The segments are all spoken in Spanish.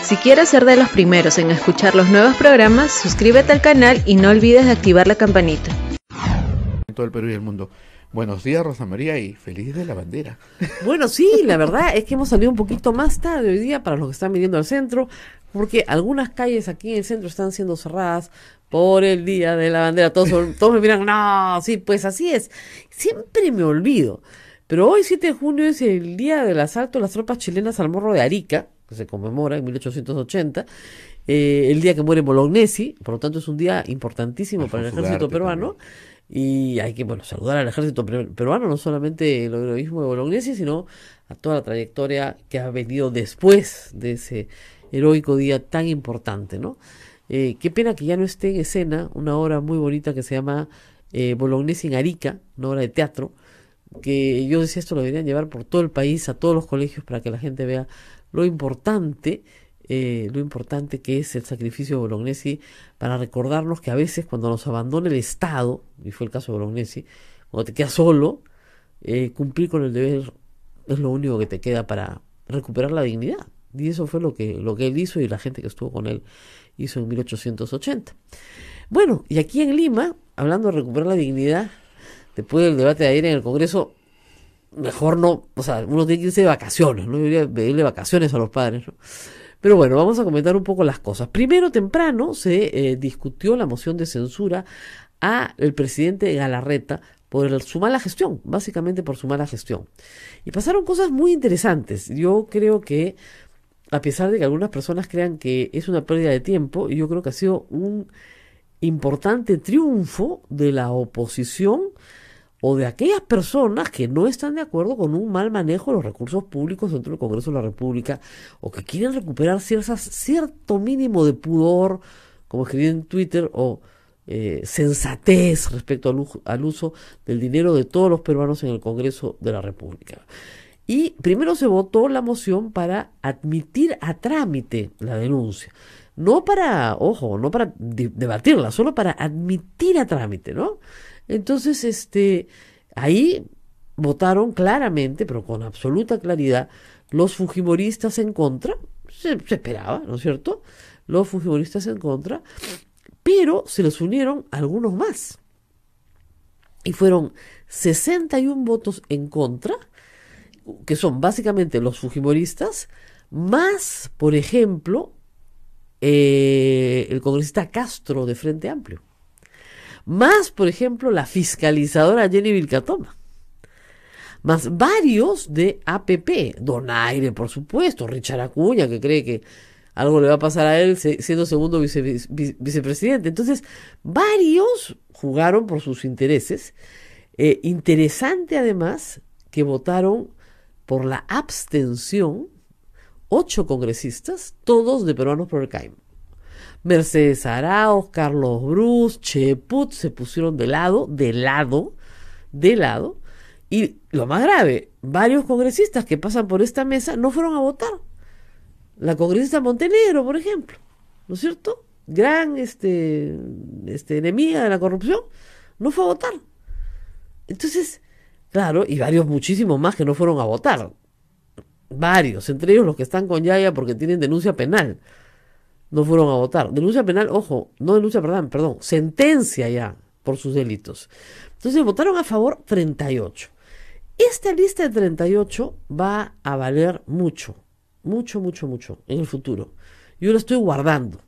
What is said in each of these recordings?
Si quieres ser de los primeros en escuchar los nuevos programas, suscríbete al canal y no olvides de activar la campanita. En todo el Perú y el mundo. Buenos días, Rosa María, y feliz Día de la Bandera. Bueno, sí, la verdad es que hemos salido un poquito más tarde hoy día para los que están viniendo al centro, porque algunas calles aquí en el centro están siendo cerradas por el Día de la Bandera. Todos me miran, no, sí, pues así es. Siempre me olvido. Pero hoy, 7 de junio, es el día del asalto de las tropas chilenas al Morro de Arica, que se conmemora en 1880, el día que muere Bolognesi, por lo tanto es un día importantísimo para el ejército peruano. También. Y hay que, saludar al ejército peruano, no solamente el heroísmo de Bolognesi, sino a toda la trayectoria que ha venido después de ese heroico día tan importante, ¿no? Qué pena que ya no esté en escena una obra muy bonita que se llama Bolognesi en Arica, una obra de teatro, que yo decía esto lo deberían llevar por todo el país, a todos los colegios, para que la gente vea lo importante que es el sacrificio de Bolognesi, para recordarnos que a veces cuando nos abandona el Estado, y fue el caso de Bolognesi, cuando te quedas solo, cumplir con el deber es lo único que te queda para recuperar la dignidad. Y eso fue lo que él hizo y la gente que estuvo con él hizo en 1880. Bueno, y aquí en Lima, hablando de recuperar la dignidad, después del debate de ayer en el Congreso, mejor no, uno tiene que irse de vacaciones, ¿no? Yo debería pedirle vacaciones a los padres, ¿no? Pero bueno, vamos a comentar un poco las cosas. Primero, temprano se discutió la moción de censura al presidente Galarreta por su mala gestión, básicamente por su mala gestión. Y pasaron cosas muy interesantes. Yo creo que, a pesar de que algunas personas crean que es una pérdida de tiempo, yo creo que ha sido un importante triunfo de la oposición o de aquellas personas que no están de acuerdo con un mal manejo de los recursos públicos dentro del Congreso de la República, o que quieren recuperar cierto mínimo de pudor, como escribí en Twitter, o sensatez respecto al uso del dinero de todos los peruanos en el Congreso de la República. Y primero se votó la moción para admitir a trámite la denuncia. No para debatirla, solo para admitir a trámite, ¿no? Entonces, ahí votaron claramente, pero con absoluta claridad, los fujimoristas en contra. Se esperaba, ¿no es cierto? Los fujimoristas en contra, pero se les unieron algunos más. Y fueron 61 votos en contra, que son básicamente los fujimoristas, más, por ejemplo, el congresista Castro de Frente Amplio. Más, por ejemplo, la fiscalizadora Jenny Vilcatoma. Más varios de APP. Donaire, por supuesto. Richard Acuña, que cree que algo le va a pasar a él siendo segundo vicepresidente. Entonces, varios jugaron por sus intereses. Interesante, además, que votaron por la abstención 8 congresistas, todos de Peruanos por el Cayman. Mercedes Arauz, Carlos Brus, Cheput se pusieron de lado, y lo más grave, varios congresistas que pasan por esta mesa no fueron a votar. La congresista Montenegro, por ejemplo, ¿no es cierto? Gran enemiga de la corrupción, no fue a votar. Entonces, claro, y muchísimos más que no fueron a votar. Varios, entre ellos los que están con Yaya porque tienen denuncia penal. No fueron a votar. Denuncia penal, ojo, no denuncia, perdón, sentencia ya por sus delitos. Entonces votaron a favor 38. Esta lista de 38 va a valer mucho en el futuro. Yo la estoy guardando.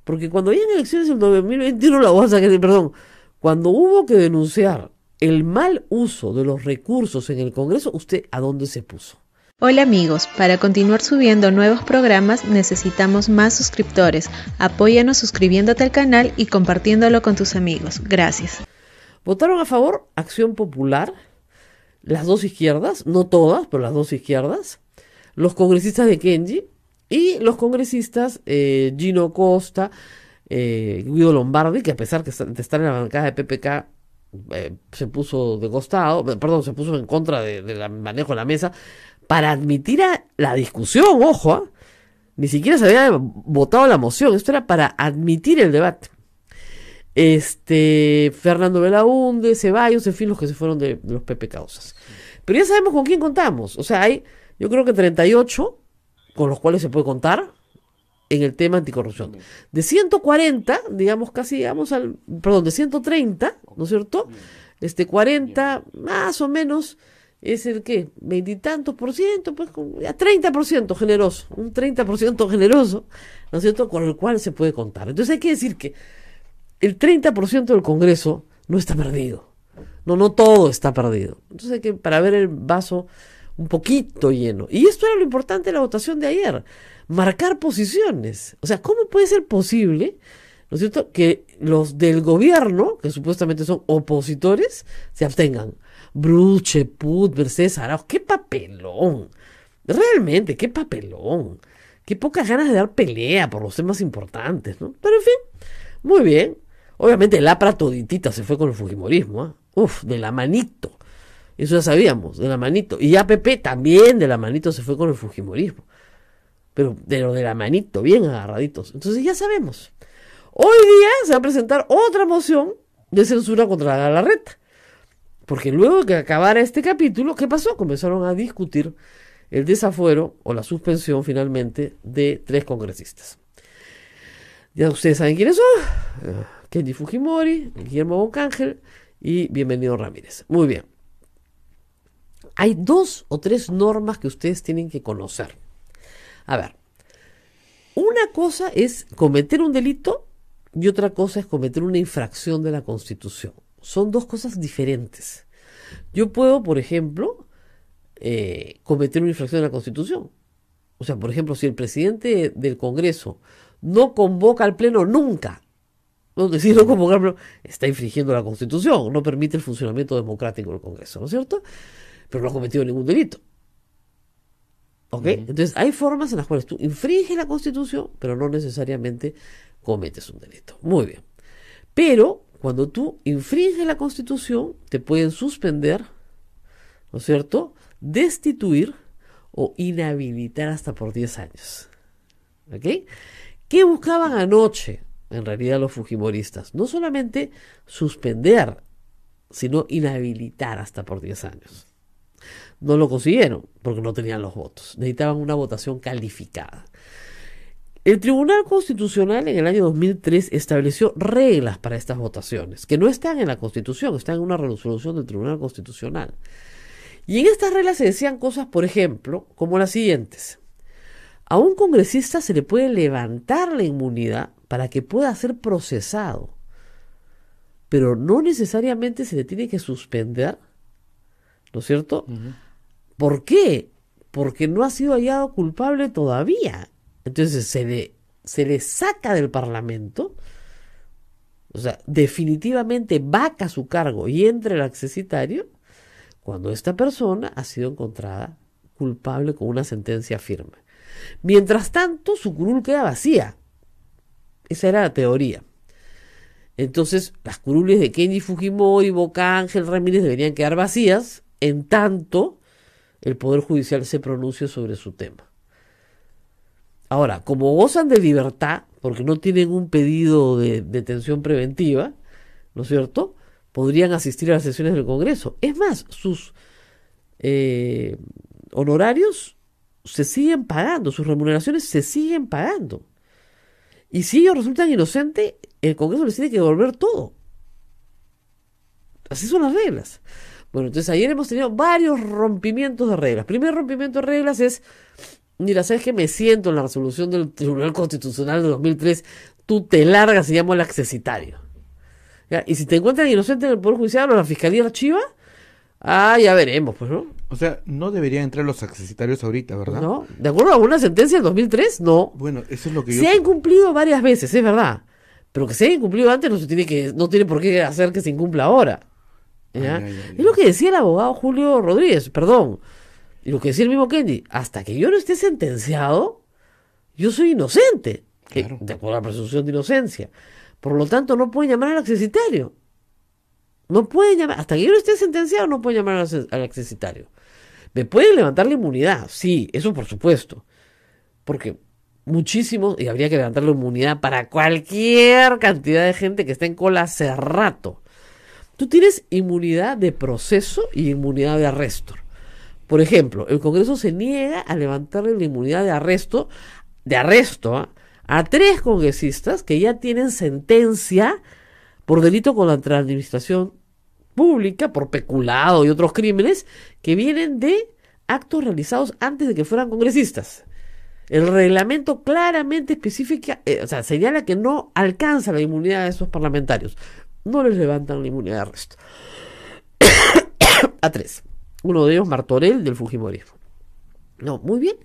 Porque cuando hayan elecciones en 2021, cuando hubo que denunciar el mal uso de los recursos en el Congreso, ¿usted a dónde se puso? Hola amigos, para continuar subiendo nuevos programas necesitamos más suscriptores. Apóyanos suscribiéndote al canal y compartiéndolo con tus amigos. Gracias. Votaron a favor Acción Popular, las dos izquierdas, no todas, pero las dos izquierdas, los congresistas de Kenji y los congresistas Gino Costa, Guido Lombardi, que a pesar de estar en la bancada de PPK, se puso de costado, se puso en contra del manejo de la mesa, para admitir a la discusión, ojo, ni siquiera se había votado la moción, esto era para admitir el debate. Fernando Belaúnde, Ceballos, en fin, los que se fueron de los Pepe Causas. Pero ya sabemos con quién contamos, o sea, hay, yo creo que 38 con los cuales se puede contar, en el tema anticorrupción. De 140, digamos casi, digamos de 130, ¿no es cierto? 40 más o menos es el que, 20 y tantos por ciento, pues ya 30% generoso, un 30% generoso, ¿no es cierto? Con el cual se puede contar. Entonces hay que decir que el 30% del Congreso no está perdido. No todo está perdido. Entonces hay que, para ver el vaso un poquito lleno. Y esto era lo importante de la votación de ayer. Marcar posiciones. O sea, ¿cómo puede ser posible, ¿no es cierto?, que los del gobierno, que supuestamente son opositores, se abstengan? Bruche, Put, Mercedes Arauz, ¡qué papelón! Realmente, qué papelón. Qué pocas ganas de dar pelea por los temas importantes, ¿no? Pero en fin, muy bien. Obviamente la APRA toditita se fue con el fujimorismo, ¿eh? Uf, de la manito. Eso ya sabíamos, de la manito. Y APP también de la manito se fue con el fujimorismo. Pero de la manito, bien agarraditos. Entonces ya sabemos. Hoy día se va a presentar otra moción de censura contra la Galarreta. Porque luego de que acabara este capítulo, ¿qué pasó? Comenzaron a discutir el desafuero o la suspensión finalmente de 3 congresistas. Ya ustedes saben quiénes son. Kenji Fujimori, Guillermo Boncángel y Bienvenido Ramírez. Muy bien. Hay 2 o 3 normas que ustedes tienen que conocer. A ver, una cosa es cometer un delito y otra cosa es cometer una infracción de la Constitución. Son 2 cosas diferentes. Yo puedo, por ejemplo, cometer una infracción de la Constitución. O sea, por ejemplo, si el presidente del Congreso no convoca al Pleno nunca, no decir no convocar al Pleno, está infringiendo la Constitución, no permite el funcionamiento democrático del Congreso, ¿no es cierto? Pero no ha cometido ningún delito. ¿Ok? Entonces, hay formas en las cuales tú infringes la Constitución, pero no necesariamente cometes un delito. Muy bien. Pero cuando tú infringes la Constitución, te pueden suspender, ¿no es cierto?, destituir o inhabilitar hasta por 10 años. ¿Ok? ¿Qué buscaban anoche, en realidad, los fujimoristas? No solamente suspender, sino inhabilitar hasta por 10 años. No lo consiguieron, porque no tenían los votos. Necesitaban una votación calificada. El Tribunal Constitucional en el año 2003 estableció reglas para estas votaciones, que no están en la Constitución, están en una resolución del Tribunal Constitucional. Y en estas reglas se decían cosas, por ejemplo, como las siguientes. A un congresista se le puede levantar la inmunidad para que pueda ser procesado, pero no necesariamente se le tiene que suspender, ¿no es cierto? ¿Por qué? Porque no ha sido hallado culpable todavía. Entonces se le saca del Parlamento, o sea, definitivamente vaca su cargo y entra el accesitario cuando esta persona ha sido encontrada culpable con una sentencia firme. Mientras tanto, su curul queda vacía. Esa era la teoría. Entonces, las curules de Kenji Fujimori, Boncángel, Ramírez deberían quedar vacías en tanto el Poder Judicial se pronuncie sobre su tema. Ahora, como gozan de libertad, porque no tienen un pedido de detención preventiva, ¿no es cierto?, podrían asistir a las sesiones del Congreso. Es más, sus honorarios se siguen pagando, sus remuneraciones se siguen pagando. Y si ellos resultan inocentes, el Congreso les tiene que devolver todo. Así son las reglas. Bueno, entonces ayer hemos tenido varios rompimientos de reglas. Primer rompimiento de reglas es, mira, ¿sabes qué? Me siento en la resolución del Tribunal Constitucional de 2003, tú te largas y llamo al accesitario. ¿Ya? Y si te encuentran inocente en el Poder Judicial o la Fiscalía archiva, ya veremos, pues, ¿no? O sea, no deberían entrar los accesitarios ahorita, ¿verdad? No, de acuerdo a una sentencia del 2003, no. Bueno, eso es lo que Se ha incumplido varias veces, es verdad. Pero que se haya incumplido antes no tiene por qué hacer que se incumpla ahora. ¿Ya? Es lo que decía el abogado Julio Rodríguez, perdón. Y lo que decía el mismo Kenji, hasta que yo no esté sentenciado, yo soy inocente. Claro. De acuerdo a la presunción de inocencia. Por lo tanto, no pueden llamar al accesitario. No pueden llamar, hasta que yo no esté sentenciado, no pueden llamar al accesitario. ¿Me pueden levantar la inmunidad? Sí, eso por supuesto. Porque muchísimos, y habría que levantar la inmunidad para cualquier cantidad de gente que está en cola hace rato. Tú tienes inmunidad de proceso y inmunidad de arresto. Por ejemplo, el Congreso se niega a levantarle la inmunidad de arresto a 3 congresistas que ya tienen sentencia por delito contra la administración pública, por peculado y otros crímenes que vienen de actos realizados antes de que fueran congresistas. El reglamento claramente especifica, señala que no alcanza la inmunidad de esos parlamentarios. No les levantan la inmunidad de arresto. A 3. Uno de ellos, Martorell, del Fujimorismo. No, muy bien.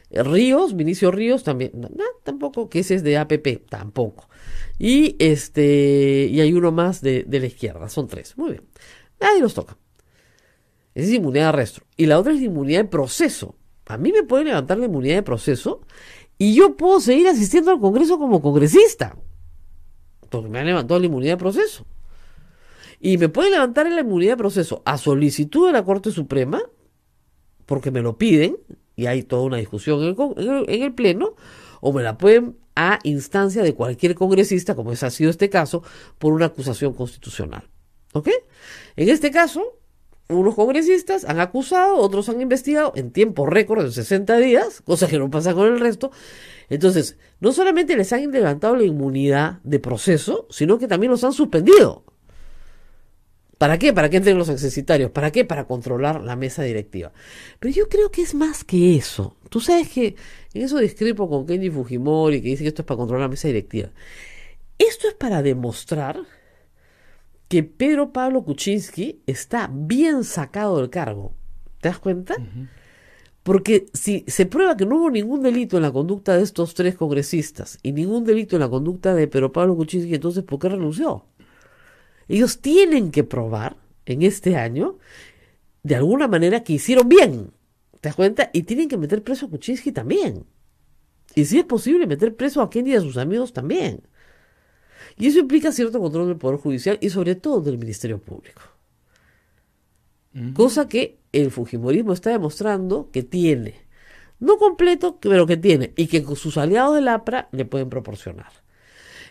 Ríos, Vinicio Ríos, también. No, tampoco, que ese es de APP, tampoco. Y hay uno más de la izquierda, son 3. Muy bien. Nadie los toca. Esa es inmunidad de arresto. Y la otra es inmunidad de proceso. A mí me pueden levantar la inmunidad de proceso y yo puedo seguir asistiendo al Congreso como congresista, porque me han levantado la inmunidad de proceso. Y me pueden levantar la inmunidad de proceso a solicitud de la Corte Suprema, porque me lo piden, y hay toda una discusión en el Pleno, o me la pueden a instancia de cualquier congresista, como ha sido este caso, por una acusación constitucional. ¿Ok? En este caso, unos congresistas han acusado, otros han investigado en tiempo récord de 60 días, cosa que no pasa con el resto. Entonces, no solamente les han levantado la inmunidad de proceso, sino que también los han suspendido. ¿Para qué? ¿Para qué entren los accesitarios? ¿Para qué? Para controlar la mesa directiva. Pero yo creo que es más que eso. Tú sabes que en eso discrepo con Kenji Fujimori, que dice que esto es para controlar la mesa directiva. Esto es para demostrar que Pedro Pablo Kuczynski está bien sacado del cargo. ¿Te das cuenta? Uh-huh. Porque si se prueba que no hubo ningún delito en la conducta de estos 3 congresistas y ningún delito en la conducta de Pedro Pablo Kuczynski, entonces ¿por qué renunció? Ellos tienen que probar en este año, de alguna manera, que hicieron bien. ¿Te das cuenta? Y tienen que meter preso a Kuczynski también. Y si es posible, meter preso a Kenji y a sus amigos también. Y eso implica cierto control del Poder Judicial y sobre todo del Ministerio Público. Cosa que el Fujimorismo está demostrando que tiene. No completo, pero que tiene. Y que con sus aliados del APRA le pueden proporcionar.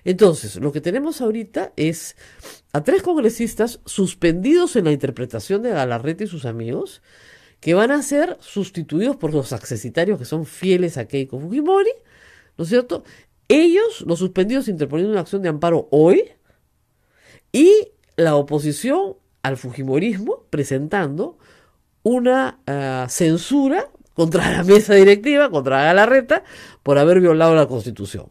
Entonces, lo que tenemos ahorita es a 3 congresistas suspendidos en la interpretación de Galarreta y sus amigos, que van a ser sustituidos por los accesitarios que son fieles a Keiko Fujimori, ¿no es cierto? Ellos, los suspendidos, interponiendo una acción de amparo hoy, y la oposición al Fujimorismo presentando una censura contra la mesa directiva, contra Galarreta, por haber violado la Constitución.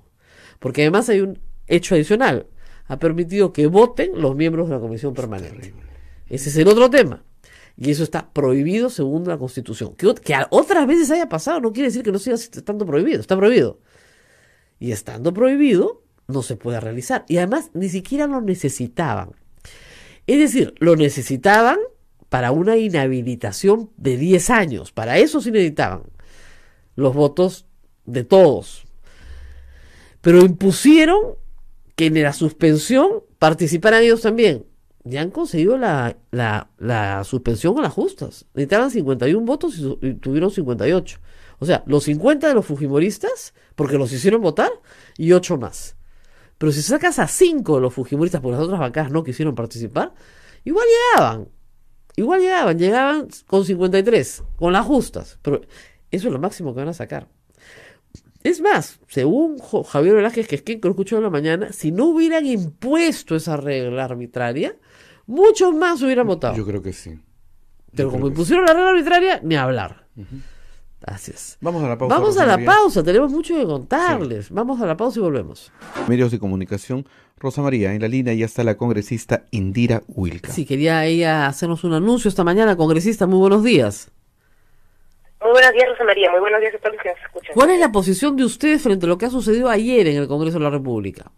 Porque además hay un hecho adicional. Ha permitido que voten los miembros de la Comisión Permanente. Ese es el otro tema. Y eso está prohibido según la Constitución. Que otras veces haya pasado no quiere decir que no siga estando prohibido. Está prohibido. Y estando prohibido, no se puede realizar. Y además, ni siquiera lo necesitaban. Es decir, lo necesitaban para una inhabilitación de 10 años. Para eso sí necesitaban los votos de todos. Pero impusieron que en la suspensión participaran ellos también. Ya han conseguido la suspensión con las justas. Necesitaban 51 votos y tuvieron 58. O sea, los 50 de los fujimoristas, porque los hicieron votar, y 8 más. Pero si sacas a 5 de los fujimoristas, porque las otras bancadas no quisieron participar, igual llegaban con 53, con las justas. Pero eso es lo máximo que van a sacar. Es más, según Javier Velázquez, que es quien lo escuchó en la mañana, si no hubieran impuesto esa regla arbitraria, muchos más hubieran votado. Yo creo que sí. Pero como impusieron la regla arbitraria, ni hablar. Uh-huh. Así es. Vamos a la pausa. Vamos a la pausa, tenemos mucho que contarles. Sí. Vamos a la pausa y volvemos. Medios de comunicación, Rosa María, en la línea ya está la congresista Indira Wilca. Sí, quería ella hacernos un anuncio esta mañana. Congresista, muy buenos días. Muy buenos días, Rosa María. Muy buenos días a todos los que nos escuchan. ¿Cuál es la posición de usted frente a lo que ha sucedido ayer en el Congreso de la República?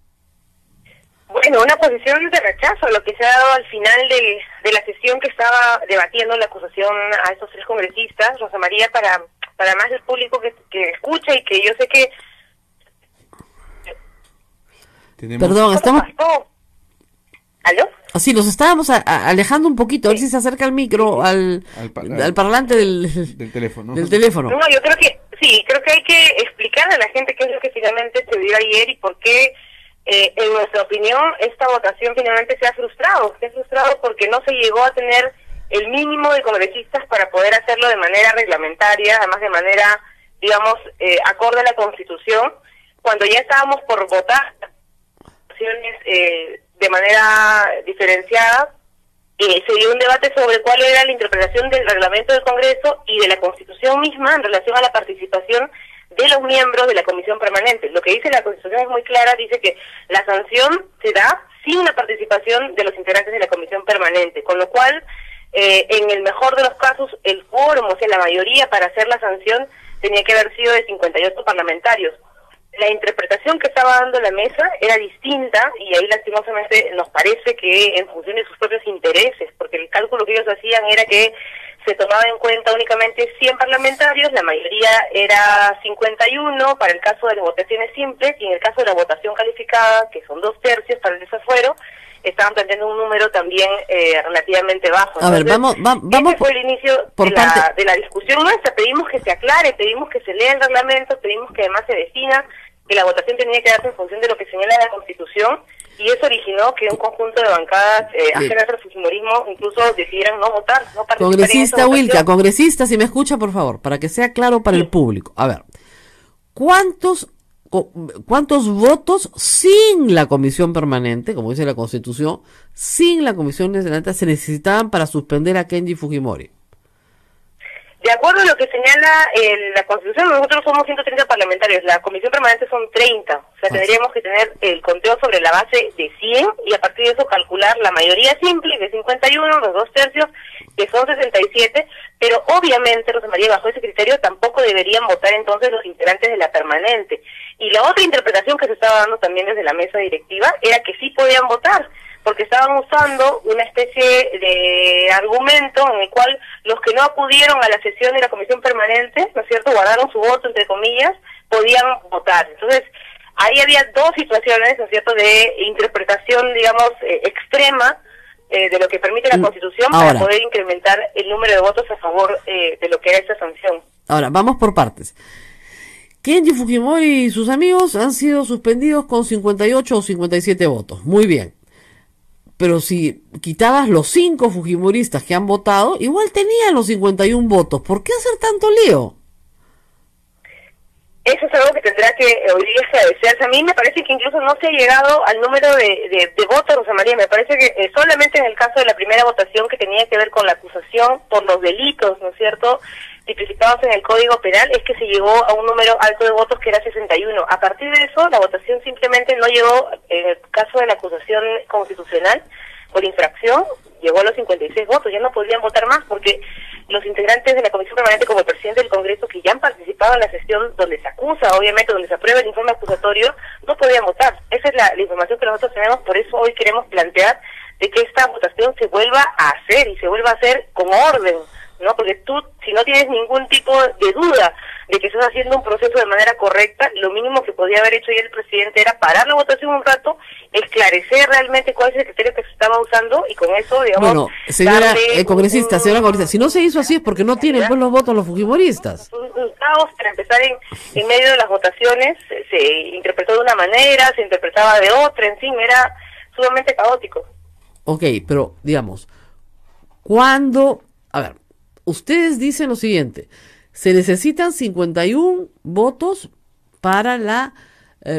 Bueno, una posición de rechazo a lo que se ha dado al final de la sesión que estaba debatiendo la acusación a estos 3 congresistas, Rosa María, para más del público que escucha y que yo sé que... Perdón, estamos... ¿Aló? Sí, nos estábamos alejando un poquito, a ver si se acerca el micro al parlante del teléfono. Del teléfono. No, yo creo que hay que explicar a la gente qué es lo que finalmente se dio ayer y por qué, en nuestra opinión, esta votación finalmente se ha frustrado. Se ha frustrado porque no se llegó a tener el mínimo de congresistas para poder hacerlo de manera reglamentaria, además de manera, digamos, acorde a la Constitución, cuando ya estábamos por votar de manera diferenciada, se dio un debate sobre cuál era la interpretación del reglamento del Congreso y de la Constitución misma en relación a la participación de los miembros de la Comisión Permanente. Lo que dice la Constitución es muy clara, dice que la sanción se da sin la participación de los integrantes de la Comisión Permanente, con lo cual, en el mejor de los casos, el quórum, o sea, la mayoría para hacer la sanción tenía que haber sido de 58 parlamentarios. La interpretación que estaba dando la mesa era distinta y ahí lastimosamente nos parece que en función de sus propios intereses, porque el cálculo que ellos hacían era que se tomaba en cuenta únicamente 100 parlamentarios, la mayoría era 51 para el caso de las votaciones simples y en el caso de la votación calificada, que son 2/3 para el desafuero, estaban planteando un número también relativamente bajo. A ver, vamos ese fue el inicio de la discusión nuestra. Pedimos que se aclare, pedimos que se lea el reglamento, pedimos que además se defina que la votación tenía que darse en función de lo que señala la Constitución, y eso originó que un conjunto de bancadas ajenas al fujimorismo incluso decidieran no votar, no participar. Congresista Wilka, congresista, si me escucha, por favor, para que sea claro para el público. A ver, ¿cuántos votos sin la comisión permanente, como dice la Constitución, sin la comisión permanente se necesitaban para suspender a Kenji Fujimori? De acuerdo a lo que señala la Constitución, nosotros somos 130 parlamentarios, la comisión permanente son 30, o sea, tendríamos que tener el conteo sobre la base de 100 y a partir de eso calcular la mayoría simple, que es 51, los 2/3, que son 67, pero obviamente, Rosa María, bajo ese criterio tampoco deberían votar entonces los integrantes de la permanente. Y la otra interpretación que se estaba dando también desde la mesa directiva era que sí podían votar, porque estaban usando una especie de argumento en el cual los que no acudieron a la sesión de la comisión permanente, ¿no es cierto?, guardaron su voto, entre comillas, podían votar. Entonces, ahí había dos situaciones, ¿no es cierto?, de interpretación, digamos, extrema de lo que permite la Constitución para poder incrementar el número de votos a favor de lo que era esta sanción. Ahora, vamos por partes. Kenji Fujimori y sus amigos han sido suspendidos con 58 o 57 votos. Muy bien. Pero si quitabas los 5 fujimoristas que han votado, igual tenían los 51 votos. ¿Por qué hacer tanto lío? Eso es algo que tendrá que hoy día esclarecerse. A mí me parece que incluso no se ha llegado al número de votos, Rosa María. Me parece que solamente en el caso de la primera votación que tenía que ver con la acusación por los delitos, ¿no es cierto?, tipificados en el Código Penal, es que se llegó a un número alto de votos que era 61. A partir de eso, la votación simplemente no llegó, en el caso de la acusación constitucional por infracción, llegó a los 56 votos. Ya no podían votar más porque los integrantes de la Comisión Permanente, como el presidente del Congreso, que ya han participado en la sesión donde se acusa, obviamente, donde se aprueba el informe acusatorio, no podían votar. Esa es la información que nosotros tenemos, por eso hoy queremos plantear de que esta votación se vuelva a hacer y se vuelva a hacer con orden, ¿no? Porque tú, si no tienes ningún tipo de duda de que estás haciendo un proceso de manera correcta, lo mínimo que podía haber hecho ya el presidente era parar la votación un rato, esclarecer realmente cuál es el criterio que se estaba usando y con eso, digamos... Bueno, señora congresista, si no se hizo así es porque no tienen pues los votos los fujimoristas. Un caos para empezar en medio de las votaciones, se interpretó de una manera, se interpretaba de otra, en fin, era sumamente caótico. Ok, pero digamos, cuando... A ver, ustedes dicen lo siguiente, se necesitan 51 votos para la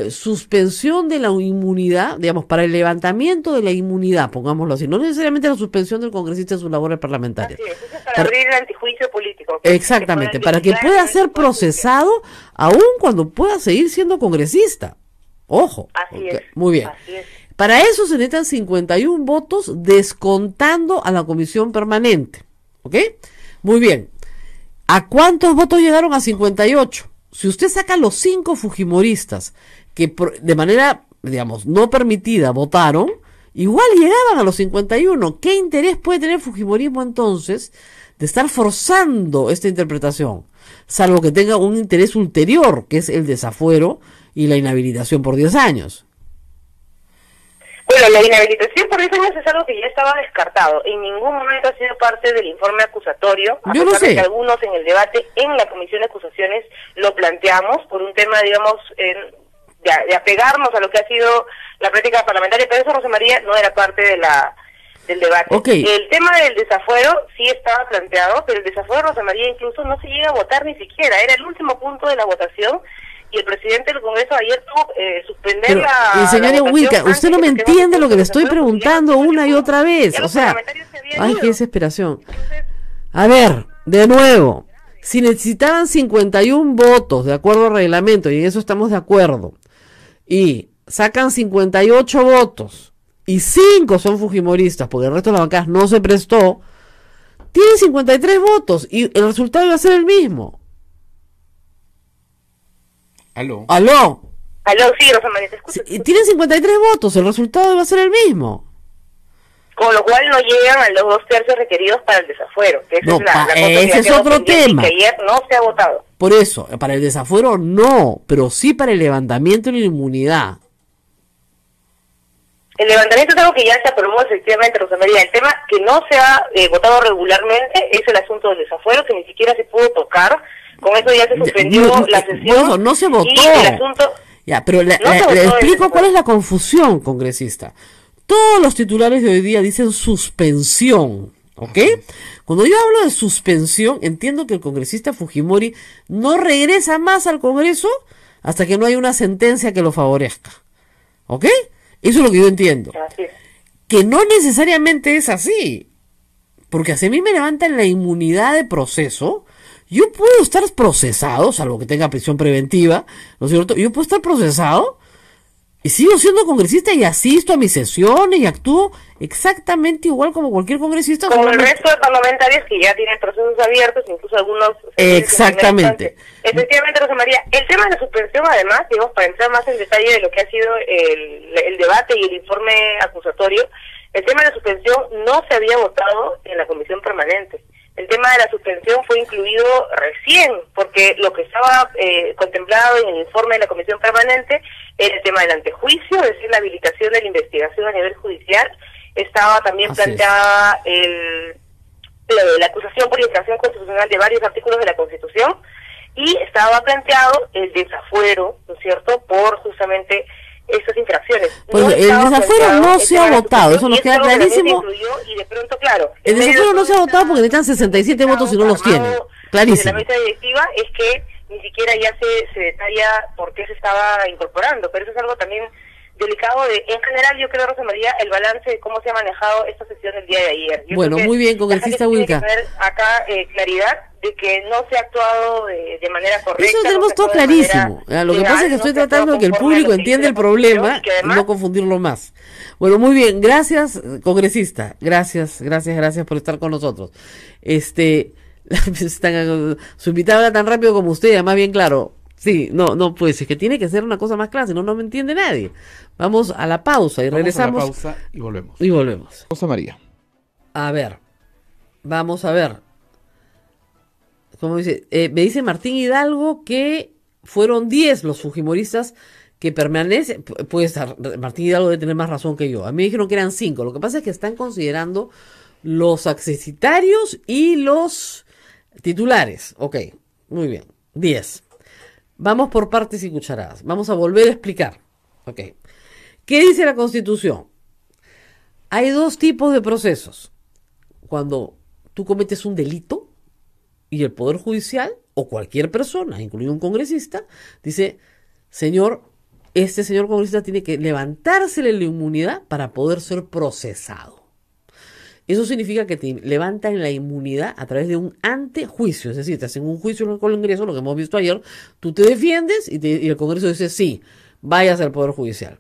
suspensión de la inmunidad, digamos, para el levantamiento de la inmunidad, pongámoslo así, no necesariamente la suspensión del congresista en sus labores parlamentarias. Así es, para abrir el antijuicio político. Exactamente, para que pueda ser procesado aún cuando pueda seguir siendo congresista. Ojo. Así es. Muy bien. Así es. Para eso se necesitan 51 votos descontando a la comisión permanente. ¿Ok? Muy bien. ¿A cuántos votos llegaron? A 58. Si usted saca los 5 fujimoristas que de manera, digamos, no permitida votaron, igual llegaban a los 51. ¿Qué interés puede tener el fujimorismo entonces de estar forzando esta interpretación? Salvo que tenga un interés ulterior, que es el desafuero y la inhabilitación por 10 años. Bueno, la inhabilitación por 10 años es algo que ya estaba descartado. En ningún momento ha sido parte del informe acusatorio. A pesar de que algunos en el debate en la Comisión de Acusaciones lo planteamos por un tema, digamos, de apegarnos a lo que ha sido la práctica parlamentaria, pero eso, Rosa María, no era parte de del debate. Okay. El tema del desafuero sí estaba planteado, pero el desafuero, Rosa María, incluso no se llega a votar ni siquiera. Era el último punto de la votación y el presidente del Congreso ayer tuvo suspender Pero, señora votación Wilka, antes usted no de me que se entiende vote lo que le los estoy desafueros, preguntando ya una y otra vez. ya O los sea, parlamentarios se habían ay, ido. qué desesperación. Entonces, A ver, de nuevo, si necesitaban 51 votos de acuerdo al reglamento, y en eso estamos de acuerdo, y sacan 58 votos, y 5 son fujimoristas, porque el resto de las bancadas no se prestó, tienen 53 votos, y el resultado iba a ser el mismo. Aló. ¡Aló! aló, sí, Rosa María, te escucho. Tienen 53 votos, el resultado iba a ser el mismo. Con lo cual no llegan a los 2/3 requeridos para el desafuero, que esa No, es la cosa ese que es quedó otro pendiente y tema. que ayer no se ha votado. Por eso, para el desafuero no, pero sí para el levantamiento de la inmunidad. El levantamiento es algo que ya se aprobó efectivamente, Rosa María. El tema que no se ha votado regularmente es el asunto del desafuero, que ni siquiera se pudo tocar. Con eso ya se suspendió la sesión. Por eso, no se votó. Y el asunto... Ya, pero No se votó le el explico desafuero. cuál es la confusión, congresista. Todos los titulares de hoy día dicen suspensión, ¿ok? Cuando yo hablo de suspensión, entiendo que el congresista Fujimori no regresa más al Congreso hasta que no haya una sentencia que lo favorezca, ¿ok? Eso es lo que yo entiendo. Así es. Que no necesariamente es así, porque si a mí me levantan la inmunidad de proceso, yo puedo estar procesado, salvo que tenga prisión preventiva, ¿no es cierto? Yo puedo estar procesado y sigo siendo congresista y asisto a mis sesiones y actúo exactamente igual como cualquier congresista. Como el solamente- resto de parlamentarios que ya tienen procesos abiertos, incluso algunos... Exactamente. Efectivamente, Rosa María. El tema de la suspensión, además, digamos, para entrar más en detalle de lo que ha sido el debate y el informe acusatorio, el tema de la suspensión no se había votado en la comisión permanente. El tema de la suspensión fue incluido recién, porque lo que estaba contemplado en el informe de la comisión permanente era el tema del antejuicio, es decir, la habilitación de la investigación a nivel judicial. Estaba también Así es. planteada la acusación por infracción constitucional de varios artículos de la Constitución, y estaba planteado el desafuero, ¿no es cierto?, por justamente esas infracciones. Pues el estaba desafuero planteado no el se tema ha de la votado, eso suspensión, nos y queda es algo que también se clarísimo. incluyó, y de pronto, claro, El en medio desafuero de no se ha todo votado porque necesitan este 67 votos y no los armado tienen. desde Clarísimo. la mesa directiva, es que ni siquiera ya se detalla por qué se estaba incorporando, pero eso es algo también delicado. En general, yo creo, Rosa María, el balance de cómo se ha manejado esta sesión del día de ayer. Yo Bueno, creo que muy bien, la congresista gente tiene Wilka. que tener acá claridad de que no se ha actuado de manera correcta. Eso no tenemos se todo actuó de manera clarísimo. Lo que legal, pasa es que no estoy se actuó tratando de que el conforme a público lo que entienda dice el la Constitución, problema y que y además no confundirlo más. Bueno, muy bien, gracias, congresista. Gracias por estar con nosotros. Su invitada habla tan rápido como usted, además bien claro. Sí, no, pues es que tiene que ser una cosa más clara, si no, no me entiende nadie. Vamos a la pausa y regresamos. Vamos a la pausa y volvemos. Y volvemos. Rosa María. A ver, vamos a ver. ¿Cómo dice? Me dice Martín Hidalgo que fueron 10 los fujimoristas que permanecen. Puede estar, Martín Hidalgo debe tener más razón que yo. A mí me dijeron que eran 5. Lo que pasa es que están considerando los accesitarios y los titulares. Ok, muy bien. 10. Vamos por partes y cucharadas. Vamos a volver a explicar. Ok. ¿Qué dice la Constitución? Hay 2 tipos de procesos. Cuando tú cometes un delito y el Poder Judicial o cualquier persona, incluido un congresista, dice, señor, este señor congresista tiene que levantársele la inmunidad para poder ser procesado. Eso significa que te levantan la inmunidad a través de un antejuicio, es decir, te hacen un juicio en el Congreso, lo que hemos visto ayer, tú te defiendes y el Congreso dice, sí, vayas al Poder Judicial.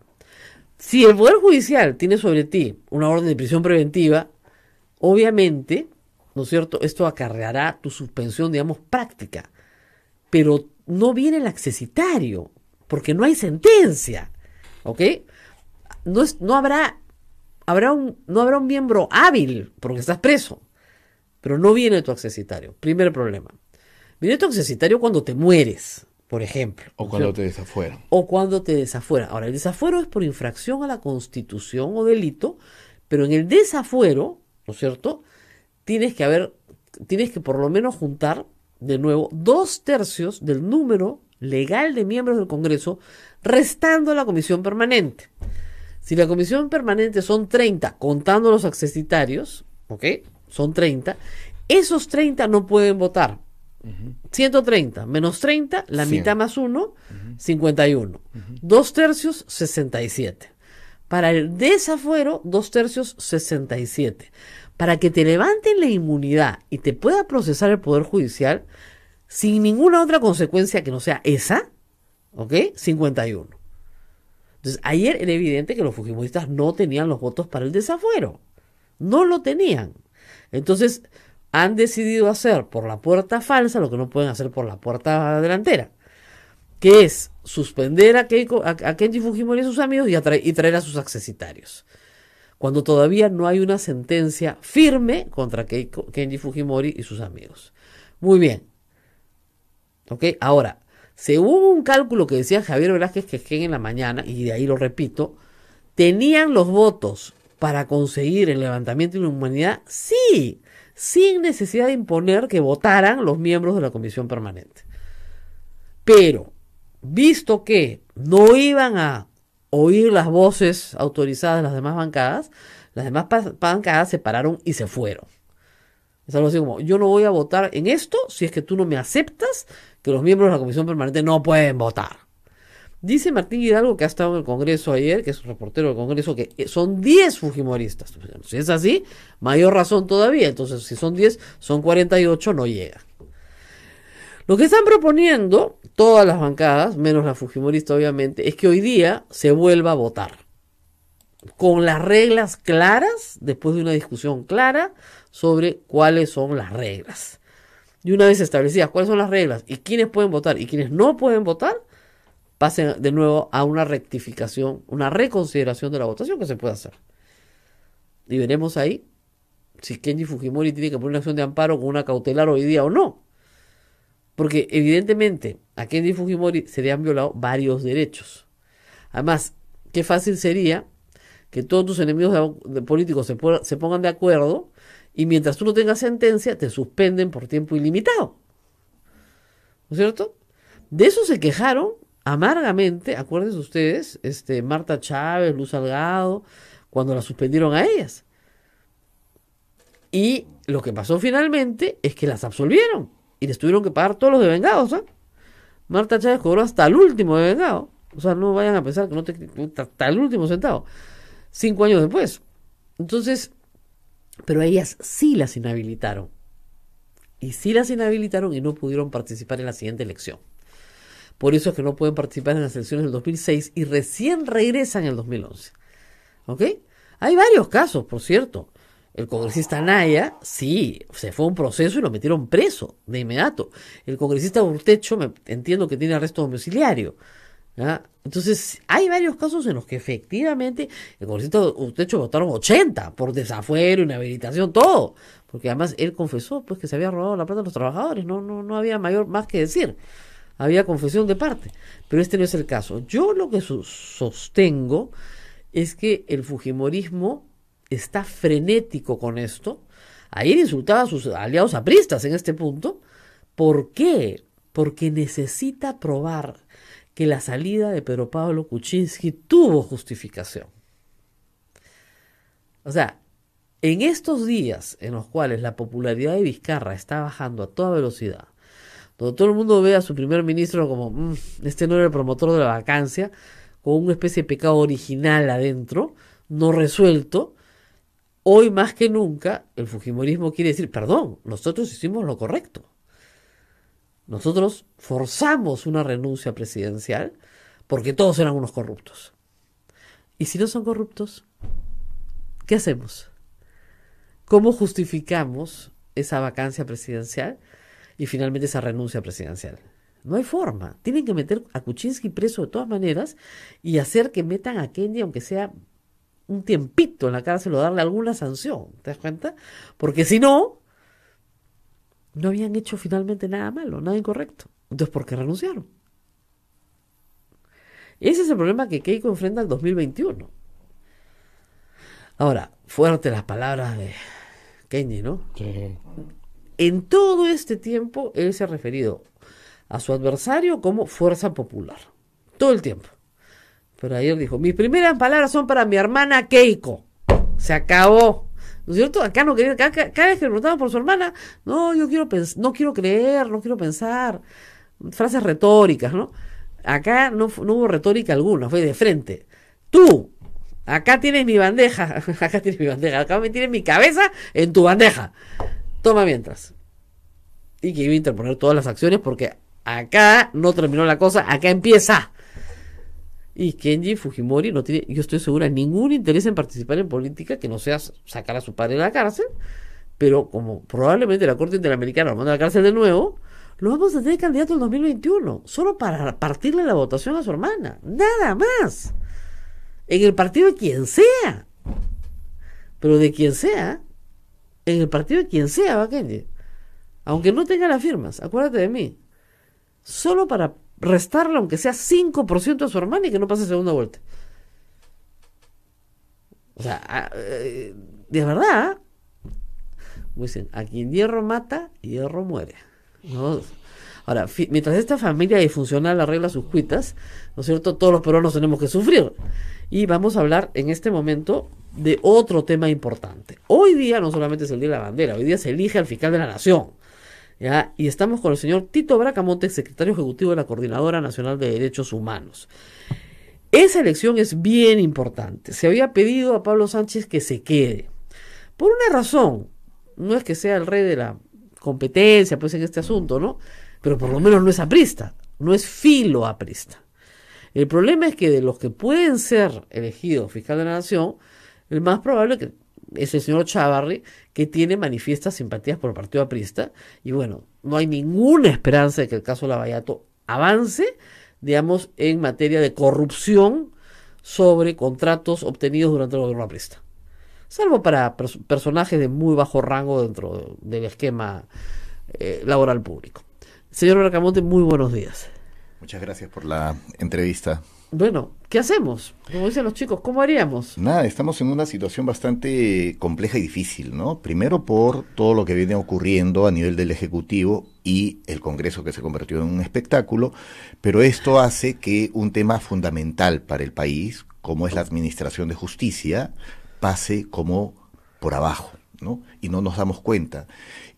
Si el Poder Judicial tiene sobre ti una orden de prisión preventiva, obviamente, ¿no es cierto?, esto acarreará tu suspensión, digamos, práctica, pero no viene el accesitario, porque no hay sentencia, ¿ok? No habrá un miembro hábil porque estás preso, pero no viene tu accesitario. Primer problema. Viene tu accesitario cuando te mueres, por ejemplo. O cuando te desafueran. O cuando te desafueran. Ahora, el desafuero es por infracción a la Constitución o delito, pero en el desafuero, ¿no es cierto?, tienes que por lo menos juntar, de nuevo, 2/3 del número legal de miembros del Congreso, restando la comisión permanente. Si la comisión permanente son 30, contando los accesitarios, ¿ok? Son 30, esos 30 no pueden votar. 130 menos 30, la 100. mitad más 1, 51. 2/3, 67. Para el desafuero, 2/3, 67. Para que te levanten la inmunidad y te pueda procesar el Poder Judicial sin ninguna otra consecuencia que no sea esa, ¿ok? 51. Entonces, ayer era evidente que los fujimoristas no tenían los votos para el desafuero. No lo tenían. Entonces, han decidido hacer por la puerta falsa lo que no pueden hacer por la puerta delantera, que es suspender a Kenji Fujimori y a sus amigos y traer a sus accesitarios, cuando todavía no hay una sentencia firme contra Kenji Fujimori y sus amigos. Muy bien. ¿Ok? Ahora, según un cálculo que decía Javier Velázquez Quején en la mañana, y de ahí lo repito, ¿tenían los votos para conseguir el levantamiento de la inmunidad? Sí, sin necesidad de imponer que votaran los miembros de la comisión permanente. Pero, visto que no iban a oír las voces autorizadas de las demás bancadas se pararon y se fueron. Es algo así como, yo no voy a votar en esto si es que tú no me aceptas que los miembros de la comisión permanente no pueden votar. Dice Martín Hidalgo, que ha estado en el Congreso ayer, que es un reportero del Congreso, que son 10 fujimoristas. Si es así, mayor razón todavía. Entonces, si son 10, son 48, no llega. Lo que están proponiendo todas las bancadas, menos la fujimorista obviamente, es que hoy día se vuelva a votar. Con las reglas claras, después de una discusión clara sobre cuáles son las reglas. Y una vez establecidas cuáles son las reglas y quiénes pueden votar y quiénes no pueden votar, pasen de nuevo a una rectificación, una reconsideración de la votación que se puede hacer. Y veremos ahí si Kenji Fujimori tiene que poner una acción de amparo con una cautelar hoy día o no. Porque evidentemente a Kenji Fujimori se le han violado varios derechos. Además, qué fácil sería que todos tus enemigos políticos se pongan de acuerdo y mientras tú no tengas sentencia te suspenden por tiempo ilimitado. ¿No es cierto? De eso se quejaron amargamente, acuérdense ustedes, Marta Chávez, Luz Salgado, cuando la suspendieron a ellas. Y lo que pasó finalmente es que las absolvieron y les tuvieron que pagar todos los devengados, ¿eh? Marta Chávez cobró hasta el último devengado. O sea, no vayan a pensar que no hasta el último centavo. 5 años después. Entonces, pero a ellas sí las inhabilitaron. Y sí las inhabilitaron y no pudieron participar en la siguiente elección. Por eso es que no pueden participar en las elecciones del 2006 y recién regresan en el 2011. ¿Ok? Hay varios casos, por cierto. El congresista Naya, sí, se fue a un proceso y lo metieron preso de inmediato. El congresista Urtecho, entiendo que tiene arresto domiciliario. ¿Ya? Entonces, hay varios casos en los que efectivamente el congresista Urtecho votaron 80 por desafuero, inhabilitación, todo. Porque además él confesó pues que se había robado la plata de los trabajadores. No había más que decir. Había confesión de parte, pero este no es el caso. Yo lo que sostengo es que el fujimorismo está frenético con esto. Ayer insultaba a sus aliados apristas en este punto. ¿Por qué? Porque necesita probar que la salida de Pedro Pablo Kuczynski tuvo justificación. O sea, en estos días en los cuales la popularidad de Vizcarra está bajando a toda velocidad, donde todo el mundo ve a su primer ministro como este no era el promotor de la vacancia, con una especie de pecado original adentro, no resuelto, hoy más que nunca el fujimorismo quiere decir, perdón, nosotros hicimos lo correcto. Nosotros forzamos una renuncia presidencial porque todos eran unos corruptos. Y si no son corruptos, ¿qué hacemos? ¿Cómo justificamos esa vacancia presidencial y finalmente esa renuncia presidencial? No hay forma. Tienen que meter a Kuczynski preso de todas maneras y hacer que metan a Kenji, aunque sea un tiempito en la cárcel o darle alguna sanción. ¿Te das cuenta? Porque si no, no habían hecho finalmente nada malo, nada incorrecto. Entonces, ¿por qué renunciaron? Ese es el problema que Keiko enfrenta al 2021. Ahora, fuertes las palabras de Kenji, ¿no? Sí. En todo este tiempo, él se ha referido a su adversario como fuerza popular. Todo el tiempo. Pero ayer dijo, mis primeras palabras son para mi hermana Keiko. Se acabó. ¿No es cierto? Acá no quería, cada vez que le preguntaban por su hermana, no, yo quiero no quiero creer, no quiero pensar. Frases retóricas, ¿no? acá no hubo retórica alguna, fue de frente. Tú, acá tienes mi bandeja, acá tienes mi bandeja, acá me tienes mi cabeza en tu bandeja. Toma mientras. Y que iba a interponer todas las acciones porque acá no terminó la cosa, acá empieza. Y Kenji Fujimori no tiene, yo estoy segura, ningún interés en participar en política que no sea sacar a su padre de la cárcel, pero como probablemente la Corte Interamericana lo manda a la cárcel de nuevo, lo vamos a tener candidato en 2021, solo para partirle la votación a su hermana, nada más. En el partido de quien sea, pero de quien sea, en el partido de quien sea va Kenji, aunque no tenga las firmas, acuérdate de mí, solo para restarle aunque sea 5% a su hermana y que no pase segunda vuelta. O sea, de verdad, como dicen, a quien hierro mata, hierro muere, ¿no? Ahora, mientras esta familia disfuncional arregla sus cuitas, ¿no es cierto?, todos los peruanos tenemos que sufrir. Y vamos a hablar en este momento de otro tema importante. Hoy día no solamente es el Día de la Bandera, hoy día se elige al fiscal de la Nación, ¿ya? Y estamos con el señor Tito Bracamonte, secretario ejecutivo de la Coordinadora Nacional de Derechos Humanos. Esa elección es bien importante. Se había pedido a Pablo Sánchez que se quede. Por una razón, no es que sea el rey de la competencia, pues, en este asunto, ¿no? Pero por lo menos no es aprista, no es filo aprista. El problema es que de los que pueden ser elegidos fiscal de la Nación, el más probable que es el señor Chávarri, que tiene manifiestas simpatías por el partido aprista, y bueno, no hay ninguna esperanza de que el caso Lavallato avance, digamos, en materia de corrupción sobre contratos obtenidos durante el gobierno aprista. Salvo para personajes de muy bajo rango dentro del esquema laboral público. Señor Bracamonte, muy buenos días. Muchas gracias por la entrevista. Bueno, ¿qué hacemos? Como dicen los chicos, ¿cómo haríamos? Nada, estamos en una situación bastante compleja y difícil, ¿no? Primero por todo lo que viene ocurriendo a nivel del Ejecutivo y el Congreso, que se convirtió en un espectáculo, pero esto hace que un tema fundamental para el país, como es la administración de justicia, pase como por abajo, ¿no? Y no nos damos cuenta.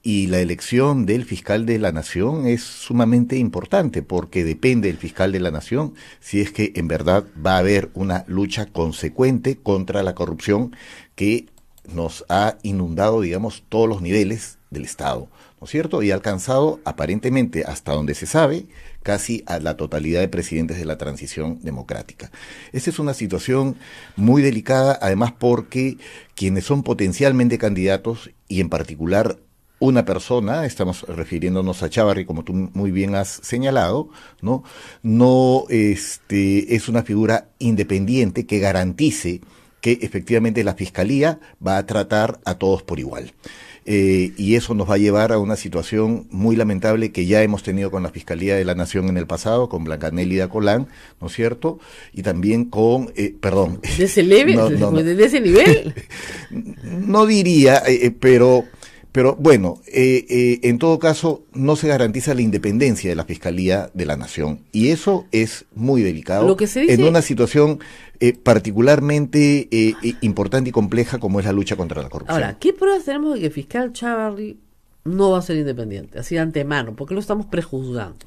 Y la elección del fiscal de la Nación es sumamente importante porque depende del fiscal de la Nación si es que en verdad va a haber una lucha consecuente contra la corrupción que nos ha inundado, digamos, todos los niveles del Estado, ¿no es cierto? Y ha alcanzado aparentemente, hasta donde se sabe, casi a la totalidad de presidentes de la transición democrática. Esta es una situación muy delicada, además porque quienes son potencialmente candidatos, y en particular una persona, estamos refiriéndonos a Chávarri, como tú muy bien has señalado, ¿no? No es una figura independiente que garantice que efectivamente la Fiscalía va a tratar a todos por igual. Y eso nos va a llevar a una situación muy lamentable que ya hemos tenido con la Fiscalía de la Nación en el pasado, con Blanca Nélida Colán, ¿no es cierto? Y también con, perdón. ¿De ese nivel? ¿De ese nivel? No diría, pero bueno, en todo caso no se garantiza la independencia de la Fiscalía de la Nación y eso es muy delicado. Lo que se dice... en una situación particularmente importante y compleja como es la lucha contra la corrupción. Ahora, ¿qué pruebas tenemos de que el fiscal Chávarri no va a ser independiente, así de antemano? ¿Por qué lo estamos prejuzgando?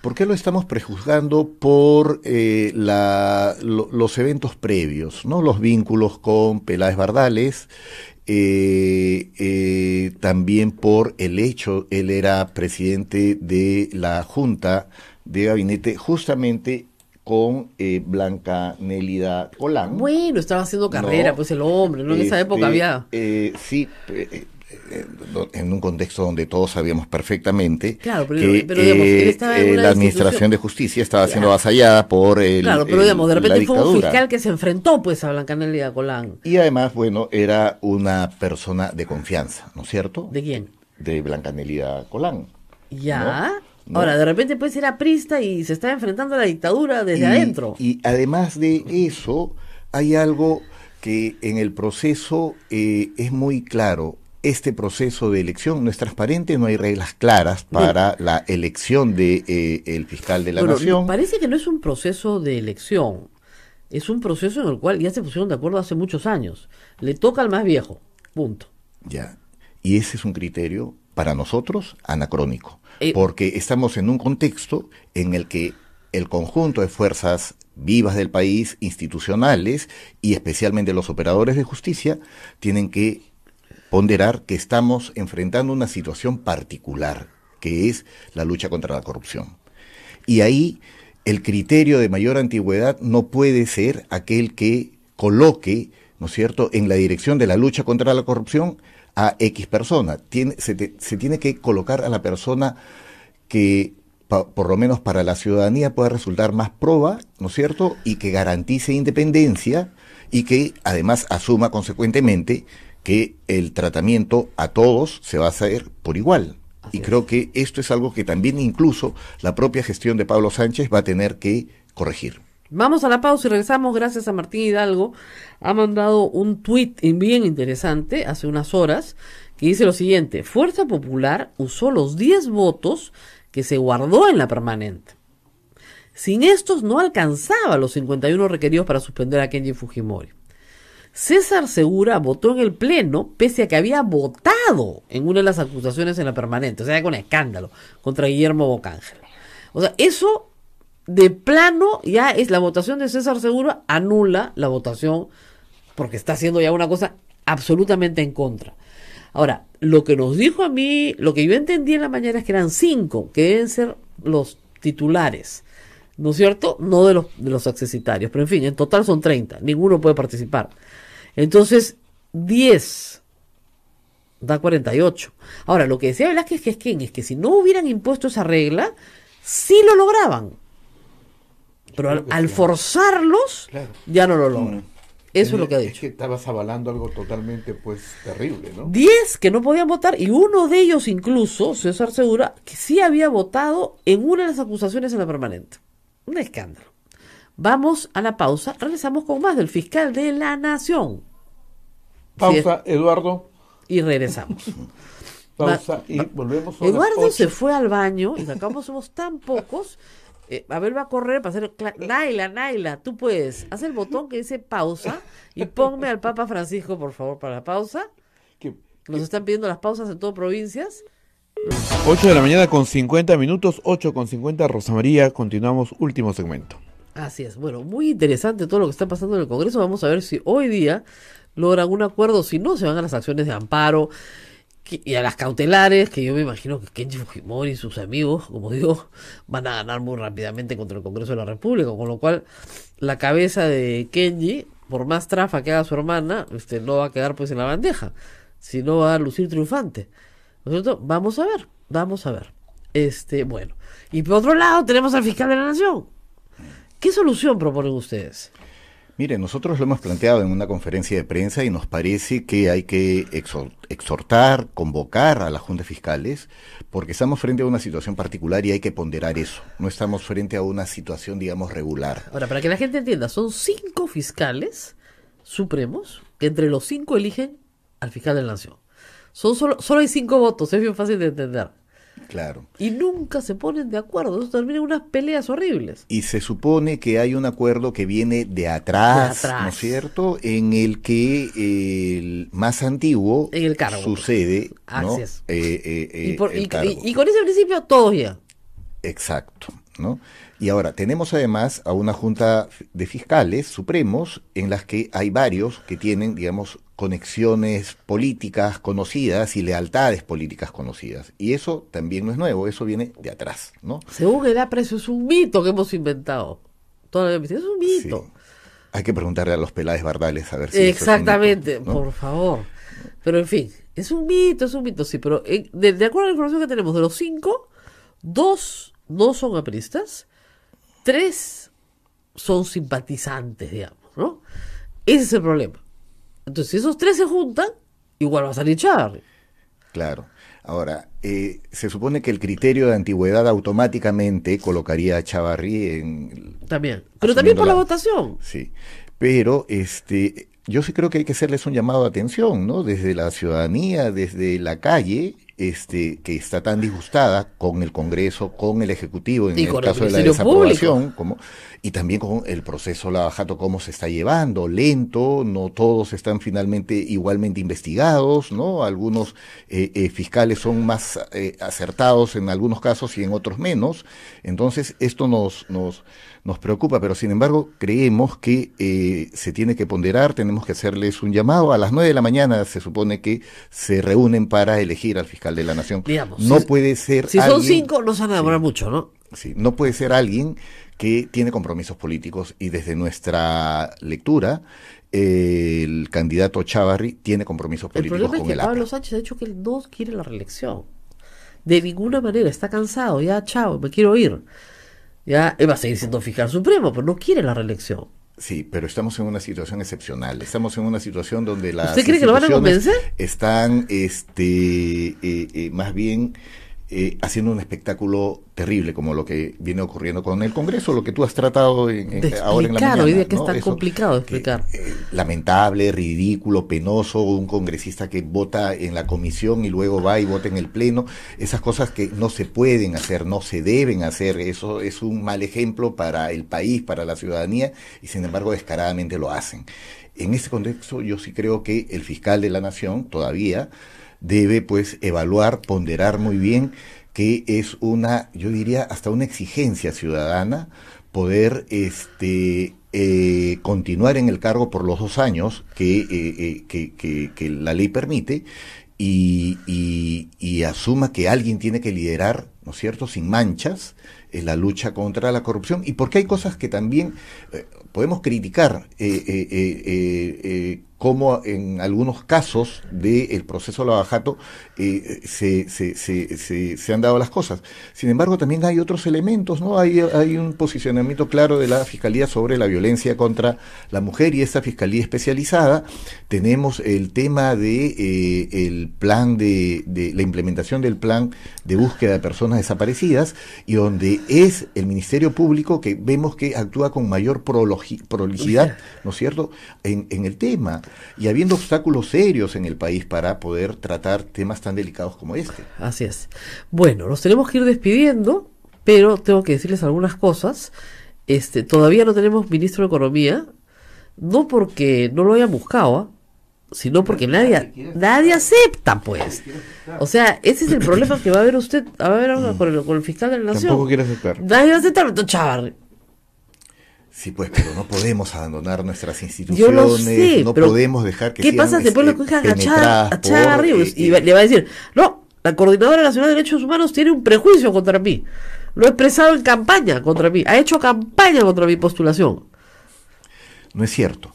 ¿Por qué lo estamos prejuzgando? Por los eventos previos, ¿no? Los vínculos con Peláez Bardales, también por el hecho, él era presidente de la Junta de Gabinete justamente con Blanca Nélida Colán. Bueno, estaba haciendo carrera, ¿no? Pues el hombre, ¿no? En esa época había... sí, en un contexto donde todos sabíamos perfectamente claro, pero que digamos, él estaba en una la administración de justicia estaba siendo avasallada por claro, pero digamos, de repente fue un fiscal que se enfrentó pues a Blanca Nélida Colán. Y además, bueno, era una persona de confianza, ¿no es cierto? ¿De quién? De Blanca Nélida Colán. Ya. ¿No? Ahora, de repente pues era aprista y se estaba enfrentando a la dictadura desde adentro. Y además de eso, hay algo que en el proceso es muy claro. Este proceso de elección no es transparente, no hay reglas claras para la elección de el fiscal de la Nación. Parece que no es un proceso de elección, es un proceso en el cual ya se pusieron de acuerdo hace muchos años. Le toca al más viejo, punto. Ya, y ese es un criterio para nosotros anacrónico, porque estamos en un contexto en el que el conjunto de fuerzas vivas del país, institucionales y especialmente los operadores de justicia, tienen que ponderar que estamos enfrentando una situación particular, que es la lucha contra la corrupción. Y ahí el criterio de mayor antigüedad no puede ser aquel que coloque, ¿no es cierto?, en la dirección de la lucha contra la corrupción a X persona. Se tiene que colocar a la persona que por lo menos para la ciudadanía pueda resultar más proba, ¿no es cierto?, y que garantice independencia y que además asuma consecuentemente que el tratamiento a todos se va a hacer por igual. Y creo que esto es algo que también incluso la propia gestión de Pablo Sánchez va a tener que corregir. Vamos a la pausa y regresamos. Gracias a Martín Hidalgo. Ha mandado un tuit bien interesante hace unas horas que dice lo siguiente: Fuerza Popular usó los 10 votos que se guardó en la permanente. Sin estos no alcanzaba los 51 requeridos para suspender a Kenji Fujimori. César Segura votó en el pleno pese a que había votado en una de las acusaciones en la permanente, o sea, con escándalo, contra Guillermo Bocángel. O sea, eso de plano ya es la votación de César Segura, anula la votación porque está haciendo ya una cosa absolutamente en contra. Ahora, lo que nos dijo a mí, lo que yo entendí en la mañana es que eran 5 que deben ser los titulares, ¿no es cierto? No de los accesitarios, pero en fin, en total son 30, ninguno puede participar. Entonces, 10 da 48. Ahora, lo que decía Velázquez es que si no hubieran impuesto esa regla, sí lo lograban. Pero al forzarlos, claro, ya no lo logran. Eso es lo que ha dicho. Es que estabas avalando algo totalmente, pues, terrible, ¿no? 10 que no podían votar, y uno de ellos incluso, César Segura, que sí había votado en una de las acusaciones en la permanente. Un escándalo. Vamos a la pausa, regresamos con más del fiscal de la Nación. Pausa, sí, Eduardo. Y regresamos. Pausa y volvemos a Eduardo se fue al baño y acá somos tan pocos. Abel va a correr para hacer... Naila, tú puedes. Haz el botón que dice pausa y ponme al Papa Francisco, por favor, para la pausa. Nos están pidiendo las pausas en todas provincias. 8 de la mañana con 50 minutos, 8 con 50, Rosa María, continuamos, último segmento. Así es, bueno, muy interesante todo lo que está pasando en el Congreso. Vamos a ver si hoy día logran un acuerdo, si no se van a las acciones de amparo y a las cautelares, que yo me imagino que Kenji Fujimori y sus amigos, como digo, van a ganar muy rápidamente contra el Congreso de la República, con lo cual la cabeza de Kenji, por más trafa que haga su hermana, no va a quedar pues en la bandeja, sino va a lucir triunfante. ¿No es cierto? Vamos a ver. Bueno, y por otro lado tenemos al fiscal de la Nación. ¿Qué solución proponen ustedes? Mire, nosotros lo hemos planteado en una conferencia de prensa y nos parece que hay que exhortar, convocar a la Junta de Fiscales, porque estamos frente a una situación particular y hay que ponderar eso. No estamos frente a una situación, digamos, regular. Ahora, para que la gente entienda, son 5 fiscales supremos que entre los 5 eligen al fiscal de la Nación. Solo hay 5 votos, es bien fácil de entender. Claro. Y nunca se ponen de acuerdo, eso termina en unas peleas horribles. Y se supone que hay un acuerdo que viene de atrás, ¿no es cierto? En el que el más antiguo en el cargo, sucede, ¿no? Así es. Y con ese principio todos ya. Exacto, ¿no? Y ahora tenemos además a una junta de fiscales supremos en las que hay varios que tienen, digamos, conexiones políticas conocidas y lealtades políticas conocidas. Y eso también no es nuevo, eso viene de atrás, ¿no? Según el APRA, eso es un mito que hemos inventado. Es un mito. Sí. Hay que preguntarle a los Peláez Bardales a ver si exactamente, eso es un mito, ¿no? Por favor. Pero en fin, es un mito, sí, pero de acuerdo a la información que tenemos, de los 5, 2 no son apristas, 3 son simpatizantes, digamos, ¿no? Ese es el problema. Entonces, si esos 3 se juntan, igual va a salir Chávarri. Claro. Ahora, se supone que el criterio de antigüedad automáticamente colocaría a Chávarri en... También. Pero también por la votación. Sí. Pero, yo sí creo que hay que hacerles un llamado de atención, ¿no? Desde la ciudadanía, desde la calle, que está tan disgustada con el Congreso, con el Ejecutivo, en el caso de la desaprobación, y también con el proceso Lava Jato, cómo se está llevando, lento, no todos están finalmente igualmente investigados, ¿no? Algunos fiscales son más acertados en algunos casos y en otros menos. Entonces, esto nos preocupa, pero sin embargo creemos que se tiene que ponderar, tenemos que hacerles un llamado. A las 9 de la mañana se supone que se reúnen para elegir al fiscal de la Nación. Digamos, no puede ser si son 5, no se van a demorar mucho, ¿no? Sí, no puede ser alguien que tiene compromisos políticos, y desde nuestra lectura, el candidato Chávarri tiene compromisos políticos con el APRA. El problema es que Pablo Sánchez ha dicho que él no quiere la reelección. De ninguna manera, está cansado, ya chao, me quiero ir. Ya, él va a seguir siendo fiscal supremo, pero no quiere la reelección. Sí, pero estamos en una situación excepcional. Estamos en una situación donde las ¿Usted cree que lo van a convencer? Están, más bien haciendo un espectáculo terrible, como lo que viene ocurriendo con el Congreso, lo que tú has tratado ahora en la mañana. Hoy día que es tan Eso, complicado de explicar. Lamentable, ridículo, penoso, un congresista que vota en la comisión y luego va y vota en el pleno. Esas cosas que no se pueden hacer, no se deben hacer. Eso es un mal ejemplo para el país, para la ciudadanía, y sin embargo descaradamente lo hacen. En ese contexto yo sí creo que el fiscal de la Nación todavía debe pues evaluar, ponderar muy bien, que es una, yo diría, hasta una exigencia ciudadana poder continuar en el cargo por los 2 años que la ley permite, y asuma que alguien tiene que liderar, ¿no es cierto?, sin manchas, la lucha contra la corrupción, y porque hay cosas que también podemos criticar, como en algunos casos del proceso Lava Jato se han dado las cosas. Sin embargo, también hay otros elementos, ¿no? Hay un posicionamiento claro de la Fiscalía sobre la violencia contra la mujer, y esta Fiscalía especializada. Tenemos el tema de el plan de la implementación del plan de búsqueda de personas desaparecidas, y donde es el Ministerio Público que vemos que actúa con mayor prolicidad, ¿no es cierto?, en el tema, y habiendo obstáculos serios en el país para poder tratar temas tan delicados como este. Así es. Bueno, nos tenemos que ir despidiendo, pero tengo que decirles algunas cosas. Todavía no tenemos ministro de Economía, no porque no lo hayan buscado, sino porque nadie acepta, pues. O sea, ese es el problema que va a haber usted, va a haber ahora con el fiscal de la Nación. Tampoco quiere aceptar. Nadie va a aceptar, entonces Chávarri. Sí, pues, pero no podemos abandonar nuestras instituciones, Yo lo sé, no pero podemos dejar que ¿qué sean pasa si después lo cojan penetradas a Chávarri y le va a decir, no, la Coordinadora Nacional de Derechos Humanos tiene un prejuicio contra mí, lo he expresado en campaña contra mí, ha hecho campaña contra mi postulación? No es cierto,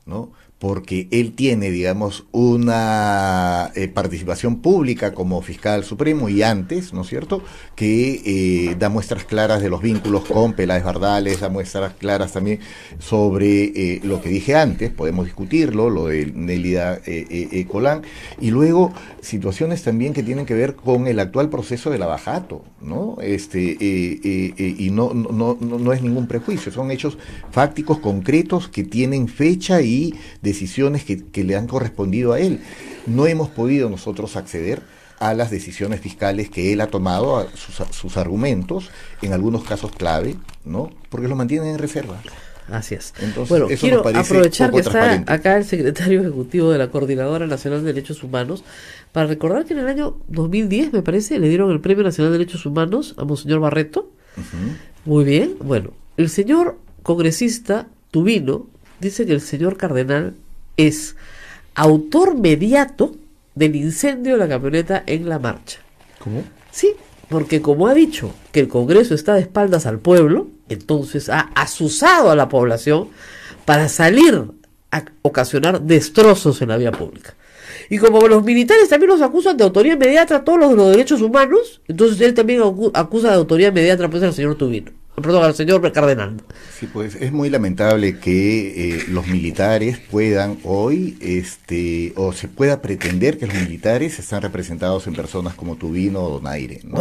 ¿no? Porque él tiene, digamos, una participación pública como fiscal supremo, y antes, ¿no es cierto?, que da muestras claras de los vínculos con Peláez Bardales, da muestras claras también sobre lo que dije antes, podemos discutirlo, lo de Nélida Colán, y luego situaciones también que tienen que ver con el actual proceso de Lava Jato, ¿no? Y no es ningún prejuicio, son hechos fácticos, concretos, que tienen fecha y decisiones que le han correspondido a él. No hemos podido nosotros acceder a las decisiones fiscales que él ha tomado, a sus argumentos, en algunos casos clave, ¿no? Porque los mantienen en reserva. Así es. Entonces, bueno, eso quiero nos parece aprovechar poco que está transparente. acá el secretario ejecutivo de la Coordinadora Nacional de Derechos Humanos para recordar que en el año 2010, me parece, le dieron el Premio Nacional de Derechos Humanos a Monseñor Barreto. Muy bien. Bueno, el señor congresista Tubino dice que el señor cardenal es autor mediato del incendio de la camioneta en La Marcha. ¿Cómo? Sí, porque como ha dicho que el Congreso está de espaldas al pueblo, entonces ha asusado a la población para salir a ocasionar destrozos en la vía pública. Y como los militares también los acusan de autoría inmediata, todos los de los derechos humanos, entonces él también acusa de autoría inmediata pues al señor Tubino. Perdón, al señor cardenal. Sí, pues es muy lamentable que los militares puedan hoy, o se pueda pretender que los militares están representados en personas como Tubino o Donaire, ¿no?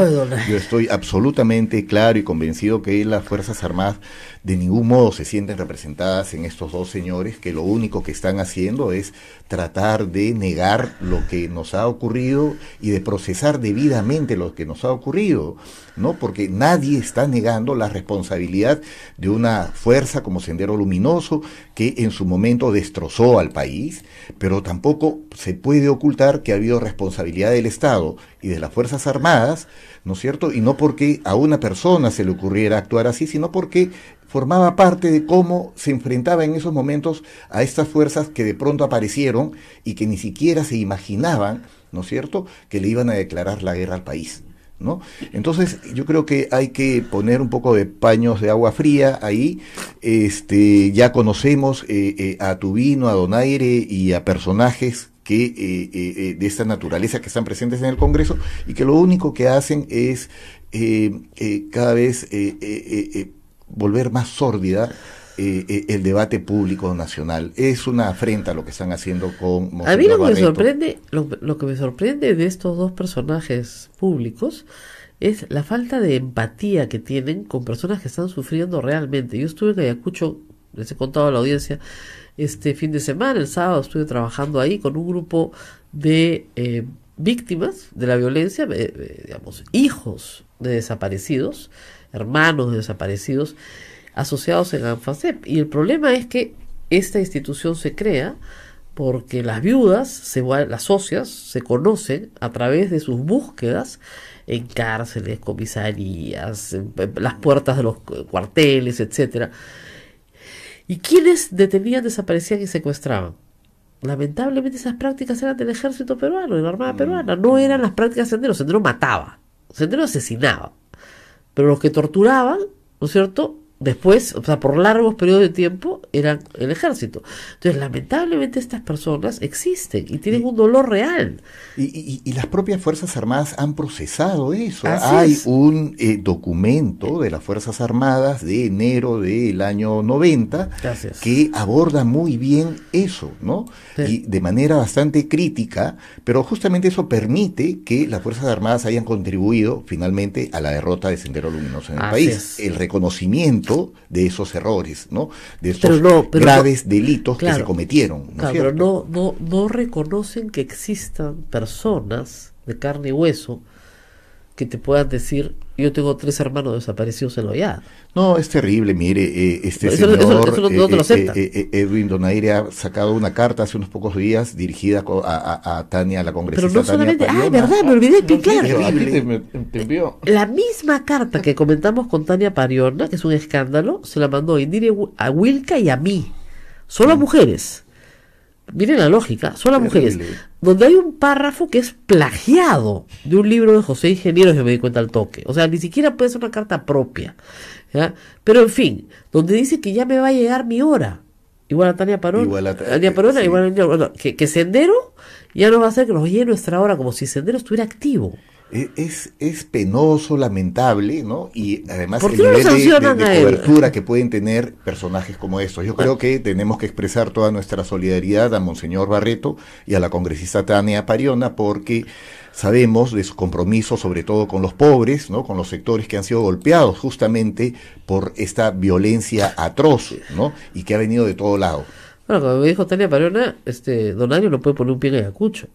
Yo estoy absolutamente claro y convencido que las Fuerzas Armadas de ningún modo se sienten representadas en estos dos señores, que lo único que están haciendo es tratar de negar lo que nos ha ocurrido y de procesar debidamente lo que nos ha ocurrido, ¿no? Porque nadie está negando las responsabilidades responsabilidad de una fuerza como Sendero Luminoso, que en su momento destrozó al país, pero tampoco se puede ocultar que ha habido responsabilidad del Estado y de las Fuerzas Armadas, ¿no es cierto? Y no porque a una persona se le ocurriera actuar así, sino porque formaba parte de cómo se enfrentaba en esos momentos a estas fuerzas que de pronto aparecieron y que ni siquiera se imaginaban, ¿no es cierto?, que le iban a declarar la guerra al país, ¿no? Entonces yo creo que hay que poner un poco de paños de agua fría ahí. Ya conocemos a Tubino, a Donaire y a personajes que de esta naturaleza que están presentes en el Congreso y que lo único que hacen es cada vez volver más sórdida el debate público nacional. Es una afrenta lo que están haciendo con Monseñor A mí lo que me Barreto. sorprende, lo que me sorprende de estos dos personajes públicos es la falta de empatía que tienen con personas que están sufriendo realmente. Yo estuve en Ayacucho, les he contado a la audiencia, este fin de semana, el sábado estuve trabajando ahí con un grupo de víctimas de la violencia, digamos, hijos de desaparecidos, hermanos de desaparecidos, asociados en ANFACEP. Y el problema es que esta institución se crea porque las viudas, las socias, se conocen a través de sus búsquedas en cárceles, comisarías, en las puertas de los cuarteles, etcétera. ¿Y quiénes detenían, desaparecían y secuestraban? Lamentablemente esas prácticas eran del ejército peruano, de la Armada peruana, no eran las prácticas de Sendero. Sendero mataba, Sendero asesinaba, pero los que torturaban, ¿no es cierto?, después, o sea, por largos periodos de tiempo, eran el ejército. Entonces, lamentablemente estas personas existen y tienen un dolor real. Y las propias Fuerzas Armadas han procesado eso. Así Hay es. un documento de las Fuerzas Armadas de enero del año 90 Gracias. que aborda muy bien eso, ¿no? Sí. Y de manera bastante crítica, pero justamente eso permite que las Fuerzas Armadas hayan contribuido finalmente a la derrota de Sendero Luminoso en el Así país. es. El reconocimiento de esos errores, ¿no? De estos Pero graves delitos que claro, se cometieron, ¿no es claro, cierto? pero no reconocen que existan personas de carne y hueso que te puedan decir: yo tengo 3 hermanos desaparecidos en Loyal. No, es terrible, mire, este Eso señor no te lo aceptan. Edwin Donaire ha sacado una carta hace unos pocos días dirigida a Tania, la congresista Pero no Tania solamente, Pariona. verdad, me olvidé de explicar. Pero a ti Terrible. te envió. La misma carta que comentamos con Tania Pariona, que es un escándalo, se la mandó a Wilka y a mí. Solo a mujeres. Miren la lógica, solo a mujeres. Terrible. Donde hay un párrafo que es plagiado de un libro de José Ingenieros, que me di cuenta al toque. O sea, ni siquiera puede ser una carta propia, ¿ya? Pero en fin, donde dice que ya me va a llegar mi hora. Igual a Tania Parona. Igual a Tania Parona, sí. igual a, que Sendero ya no va a hacer que nos llegue nuestra hora, como si Sendero estuviera activo. Es penoso, lamentable, ¿no? Y además ¿Por el qué no lo nivel sancionan de a él? cobertura que pueden tener personajes como estos. Yo creo que tenemos que expresar toda nuestra solidaridad a Monseñor Barreto y a la congresista Tania Pariona, porque sabemos de su compromiso sobre todo con los pobres, ¿no? Con los sectores que han sido golpeados justamente por esta violencia atroz, ¿no? Y que ha venido de todo lado. Bueno, como me dijo Tania Pariona, Don Año no puede poner un pie en Ayacucho.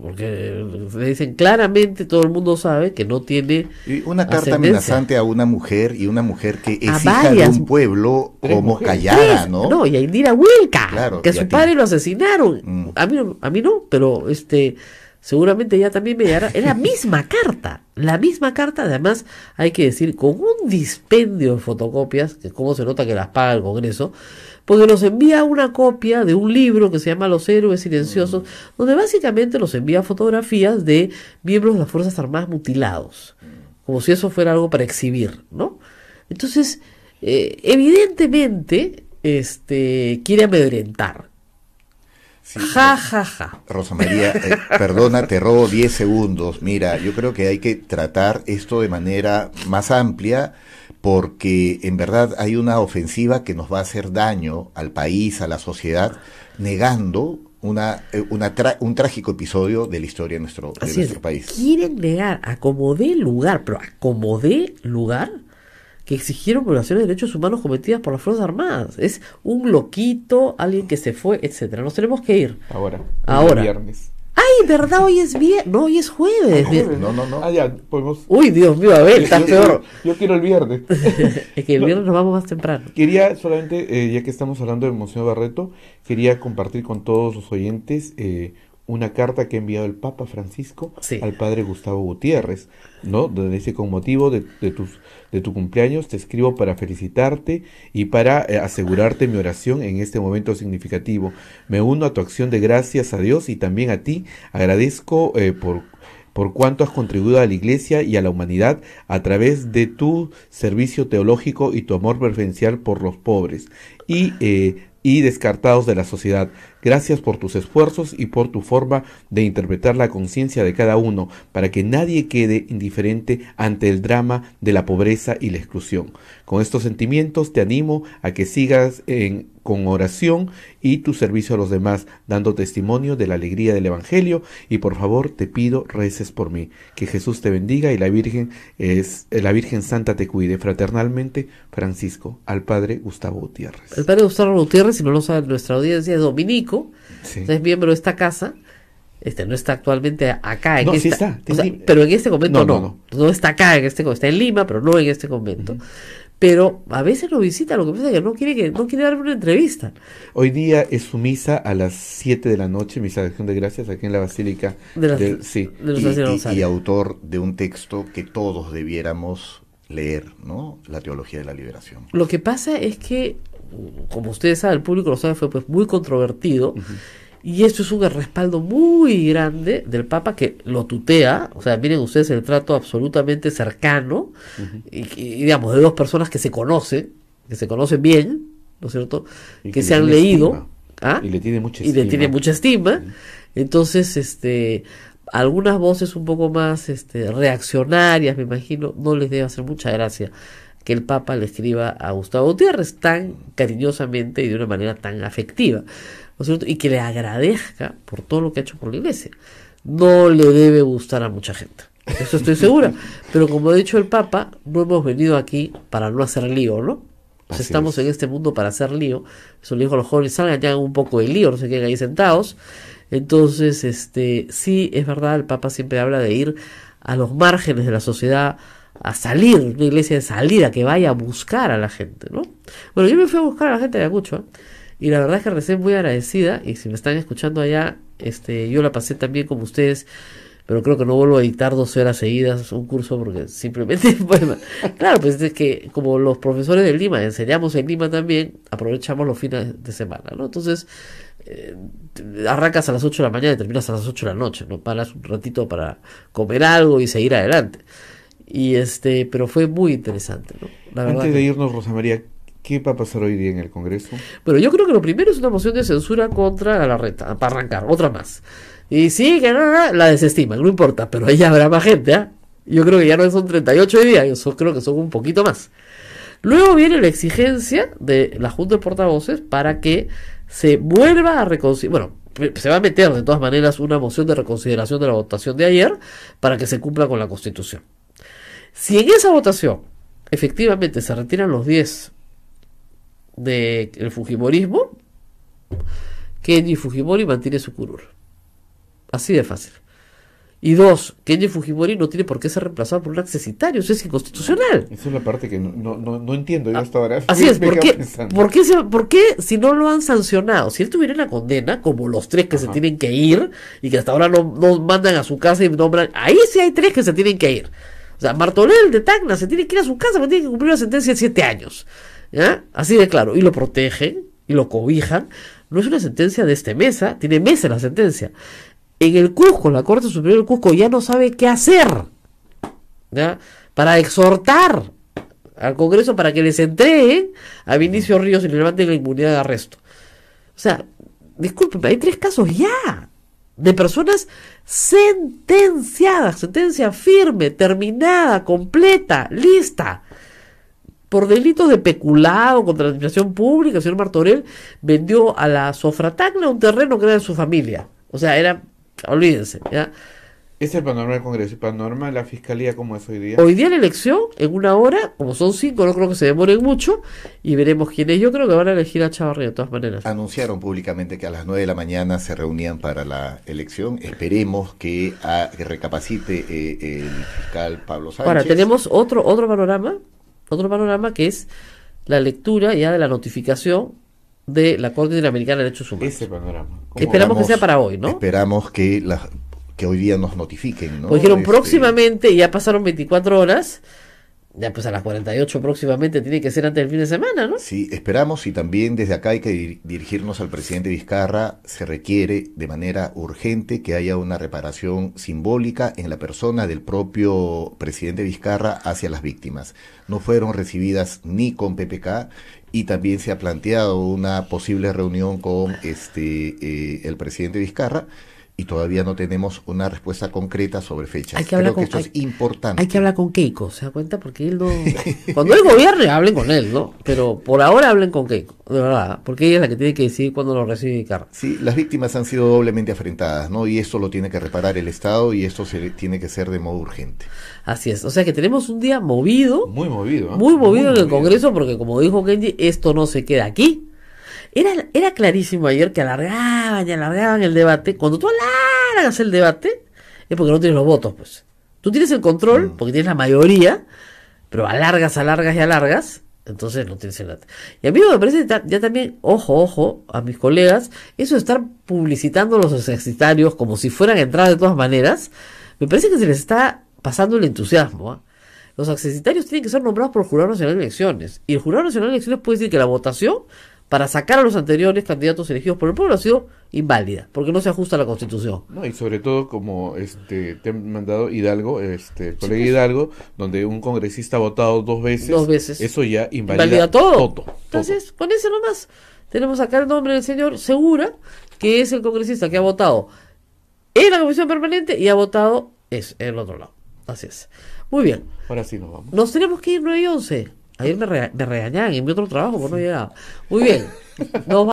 Porque le dicen claramente, todo el mundo sabe que no tiene Y una carta ascendencia. amenazante a una mujer, y una mujer que A es hija de varias un pueblo Tres como mujeres. Callada, ¿no? No, y a Indira Wilka, Claro, que y su a ti. padre lo asesinaron. Mm. A mí no, pero seguramente ya también me llegará. Es la misma carta, además hay que decir, con un dispendio de fotocopias, que cómo se nota que las paga el Congreso, porque nos envía una copia de un libro que se llama Los Héroes Silenciosos, donde básicamente nos envía fotografías de miembros de las Fuerzas Armadas mutilados, como si eso fuera algo para exhibir, ¿no? Entonces, evidentemente, quiere amedrentar. Sí, Ja, ja, ja. Rosa María, perdona, te robo 10 segundos. Mira, yo creo que hay que tratar esto de manera más amplia, porque en verdad hay una ofensiva que nos va a hacer daño al país, a la sociedad, negando un trágico episodio de la historia de nuestro país. Quieren negar a como dé lugar, pero a como dé lugar, que exigieron violaciones de derechos humanos cometidas por las Fuerzas Armadas. Es un loquito, alguien que se fue, etcétera. Nos tenemos que ir. Ahora. Ahora. El viernes. ¡Ay, ¿verdad? Hoy es viernes. No, hoy es jueves. No. Ah, ya, podemos... Uy, Dios mío, a ver, está peor. Yo quiero el viernes. Es que el viernes nos vamos más temprano. Quería solamente, ya que estamos hablando de Monseñor Barreto, quería compartir con todos los oyentes una carta que ha enviado el Papa Francisco al Padre Gustavo Gutiérrez, ¿no? Donde dice: con motivo de tu cumpleaños te escribo para felicitarte y para asegurarte mi oración en este momento significativo. Me uno a tu acción de gracias a Dios y también a ti. Agradezco por cuánto has contribuido a la Iglesia y a la humanidad a través de tu servicio teológico y tu amor preferencial por los pobres y descartados de la sociedad. Gracias por tus esfuerzos y por tu forma de interpretar la conciencia de cada uno, para que nadie quede indiferente ante el drama de la pobreza y la exclusión. Con estos sentimientos te animo a que sigas con oración y tu servicio a los demás, dando testimonio de la alegría del Evangelio, y por favor te pido reces por mí. Que Jesús te bendiga y la Virgen Santa te cuide. Fraternalmente, Francisco, al Padre Gustavo Gutiérrez. El Padre Gustavo Gutiérrez, si no lo sabe nuestra audiencia, es dominico, es miembro de esta casa. No está actualmente acá en sí está, pero en este convento no está acá en este convento, está en Lima, pero no en este convento. Pero a veces lo visita, lo que pasa es que no quiere darme una entrevista. Hoy día es su misa a las 7 de la noche, misa de acción de gracias aquí en la Basílica y autor de un texto que todos debiéramos leer, ¿no? La teología de la liberación. Lo que pasa es que, como ustedes saben, el público lo sabe, fue pues muy controvertido. Y esto es un respaldo muy grande del Papa, que lo tutea. O sea, miren ustedes el trato absolutamente cercano, y digamos, de dos personas que se conocen bien, ¿no es cierto? Que se han leído. Y le tiene mucha estima. Entonces, algunas voces un poco más reaccionarias, me imagino, no les debe hacer mucha gracia que el Papa le escriba a Gustavo Gutiérrez tan cariñosamente y de una manera tan afectiva, ¿no es cierto? Y que le agradezca por todo lo que ha hecho por la Iglesia. No le debe gustar a mucha gente, eso estoy segura. Pero como ha dicho el Papa, no hemos venido aquí para no hacer lío, ¿no? Pues estamos en este mundo para hacer lío. Eso le dijo a los jóvenes: salgan ya un poco de lío, no se queden ahí sentados. Entonces, sí, es verdad, el Papa siempre habla de ir a los márgenes de la sociedad, a salir, una iglesia de salida, que vaya a buscar a la gente, ¿no? Bueno, yo me fui a buscar a la gente de Ayacucho, y la verdad es que recién muy agradecida, y si me están escuchando allá, yo la pasé también como ustedes, pero creo que no vuelvo a dictar 12 horas seguidas un curso, porque simplemente, bueno, claro, pues es que como los profesores de Lima enseñamos en Lima también, aprovechamos los fines de semana, ¿no? Entonces, arrancas a las 8 de la mañana y terminas a las 8 de la noche, ¿no? Paras un ratito para comer algo y seguir adelante. Y pero fue muy interesante, ¿no? La verdad. Antes de irnos, Rosa María, ¿qué va a pasar hoy día en el Congreso? Bueno, yo creo que lo primero es una moción de censura contra Galarreta, para arrancar, otra más. Y sí, que no, la desestiman, no importa, pero ahí ya habrá más gente, ¿ah? Yo creo que ya no son 38 hoy día, yo creo que son un poquito más. Luego viene la exigencia de la Junta de Portavoces para que se vuelva a reconsiderar. Bueno, se va a meter de todas maneras una moción de reconsideración de la votación de ayer para que se cumpla con la Constitución. Si en esa votación efectivamente se retiran los 10 del Fujimorismo, Kenji Fujimori mantiene su curul. Así de fácil. Y 2, Kenji Fujimori no tiene por qué ser reemplazado por un accesitario, eso es inconstitucional. Esa es la parte que no entiendo yo hasta ahora. Así es, ¿por qué si no lo han sancionado? Si él tuviera una condena, como los 3 que se tienen que ir, y que hasta ahora no mandan a su casa y nombran, ahí sí hay 3 que se tienen que ir. O sea, Martorell de Tacna se tiene que ir a su casa porque tiene que cumplir una sentencia de 7 años. ¿Ya? Así de claro. Y lo protegen y lo cobijan. No es una sentencia de este mes, tiene meses la sentencia. En el Cusco, la Corte Superior del Cusco ya no sabe qué hacer, ¿ya? Para exhortar al Congreso para que les entreguen a Vinicio Ríos y le levanten la inmunidad de arresto. O sea, discúlpenme, hay 3 casos ya de personas sentenciadas, sentencia firme, terminada, completa, lista, por delitos de peculado contra la administración pública. El señor Martorell vendió a la Sofratacna un terreno que era de su familia. O sea, olvídense, ¿ya? Es el panorama del Congreso. El panorama de la Fiscalía, ¿cómo es hoy día? Hoy día la elección, en 1 hora, como son 5, no creo que se demoren mucho, y veremos quién es. Yo creo que van a elegir a Chavarría de todas maneras. Anunciaron públicamente que a las 9 de la mañana se reunían para la elección. Esperemos que recapacite el fiscal Pablo Sánchez. Ahora, tenemos otro panorama que es la lectura ya de la notificación de la Corte Interamericana de Derechos Humanos. Ese panorama. Esperamos que sea para hoy, ¿no? Esperamos que hoy día nos notifiquen, ¿no? Pues dijeron próximamente, ya pasaron 24 horas, ya pues a las 48 próximamente tiene que ser antes del fin de semana, ¿no? Sí, esperamos, y también desde acá hay que dirigirnos al presidente Vizcarra. Se requiere de manera urgente que haya una reparación simbólica en la persona del propio presidente Vizcarra hacia las víctimas. No fueron recibidas ni con PPK, y también se ha planteado una posible reunión con el presidente Vizcarra, y todavía no tenemos una respuesta concreta sobre fechas. Creo que esto es importante. Hay que hablar con Keiko, ¿se da cuenta? Porque él no... Cuando él gobierne, hablen con él, ¿no? Pero por ahora hablen con Keiko, de verdad, porque ella es la que tiene que decidir cuándo lo recibe Vizcarra. Sí, las víctimas han sido doblemente afrentadas, ¿no? Y esto lo tiene que reparar el Estado, y esto tiene que ser de modo urgente. Así es, o sea que tenemos un día movido. Muy movido, ¿eh? Muy movido en el Congreso, porque como dijo Kenji, esto no se queda aquí. Era clarísimo ayer que alargaban y alargaban el debate. Cuando tú alargas el debate, es porque no tienes los votos, pues. Tú tienes el control, porque tienes la mayoría, pero alargas y alargas, entonces no tienes el debate. Y a mí me parece ya también, ojo, a mis colegas, eso de estar publicitando los ejercitarios como si fueran a entrar de todas maneras, me parece que se les está pasando el entusiasmo, ¿eh? Los accesitarios tienen que ser nombrados por el Jurado Nacional de Elecciones, y el Jurado Nacional de Elecciones puede decir que la votación para sacar a los anteriores candidatos elegidos por el pueblo ha sido inválida, porque no se ajusta a la Constitución. No, y sobre todo como te han mandado Hidalgo, el colega Hidalgo, donde un congresista ha votado dos veces, eso ya invalida todo. Entonces, con ese nomás, tenemos acá el nombre del señor Segura, que es el congresista que ha votado en la Comisión Permanente y ha votado en el otro lado. Así es. Muy bien. Ahora sí nos vamos. Nos tenemos que ir 9:11. Ayer me regañaban en mi otro trabajo por no llegar. Muy bien. Nos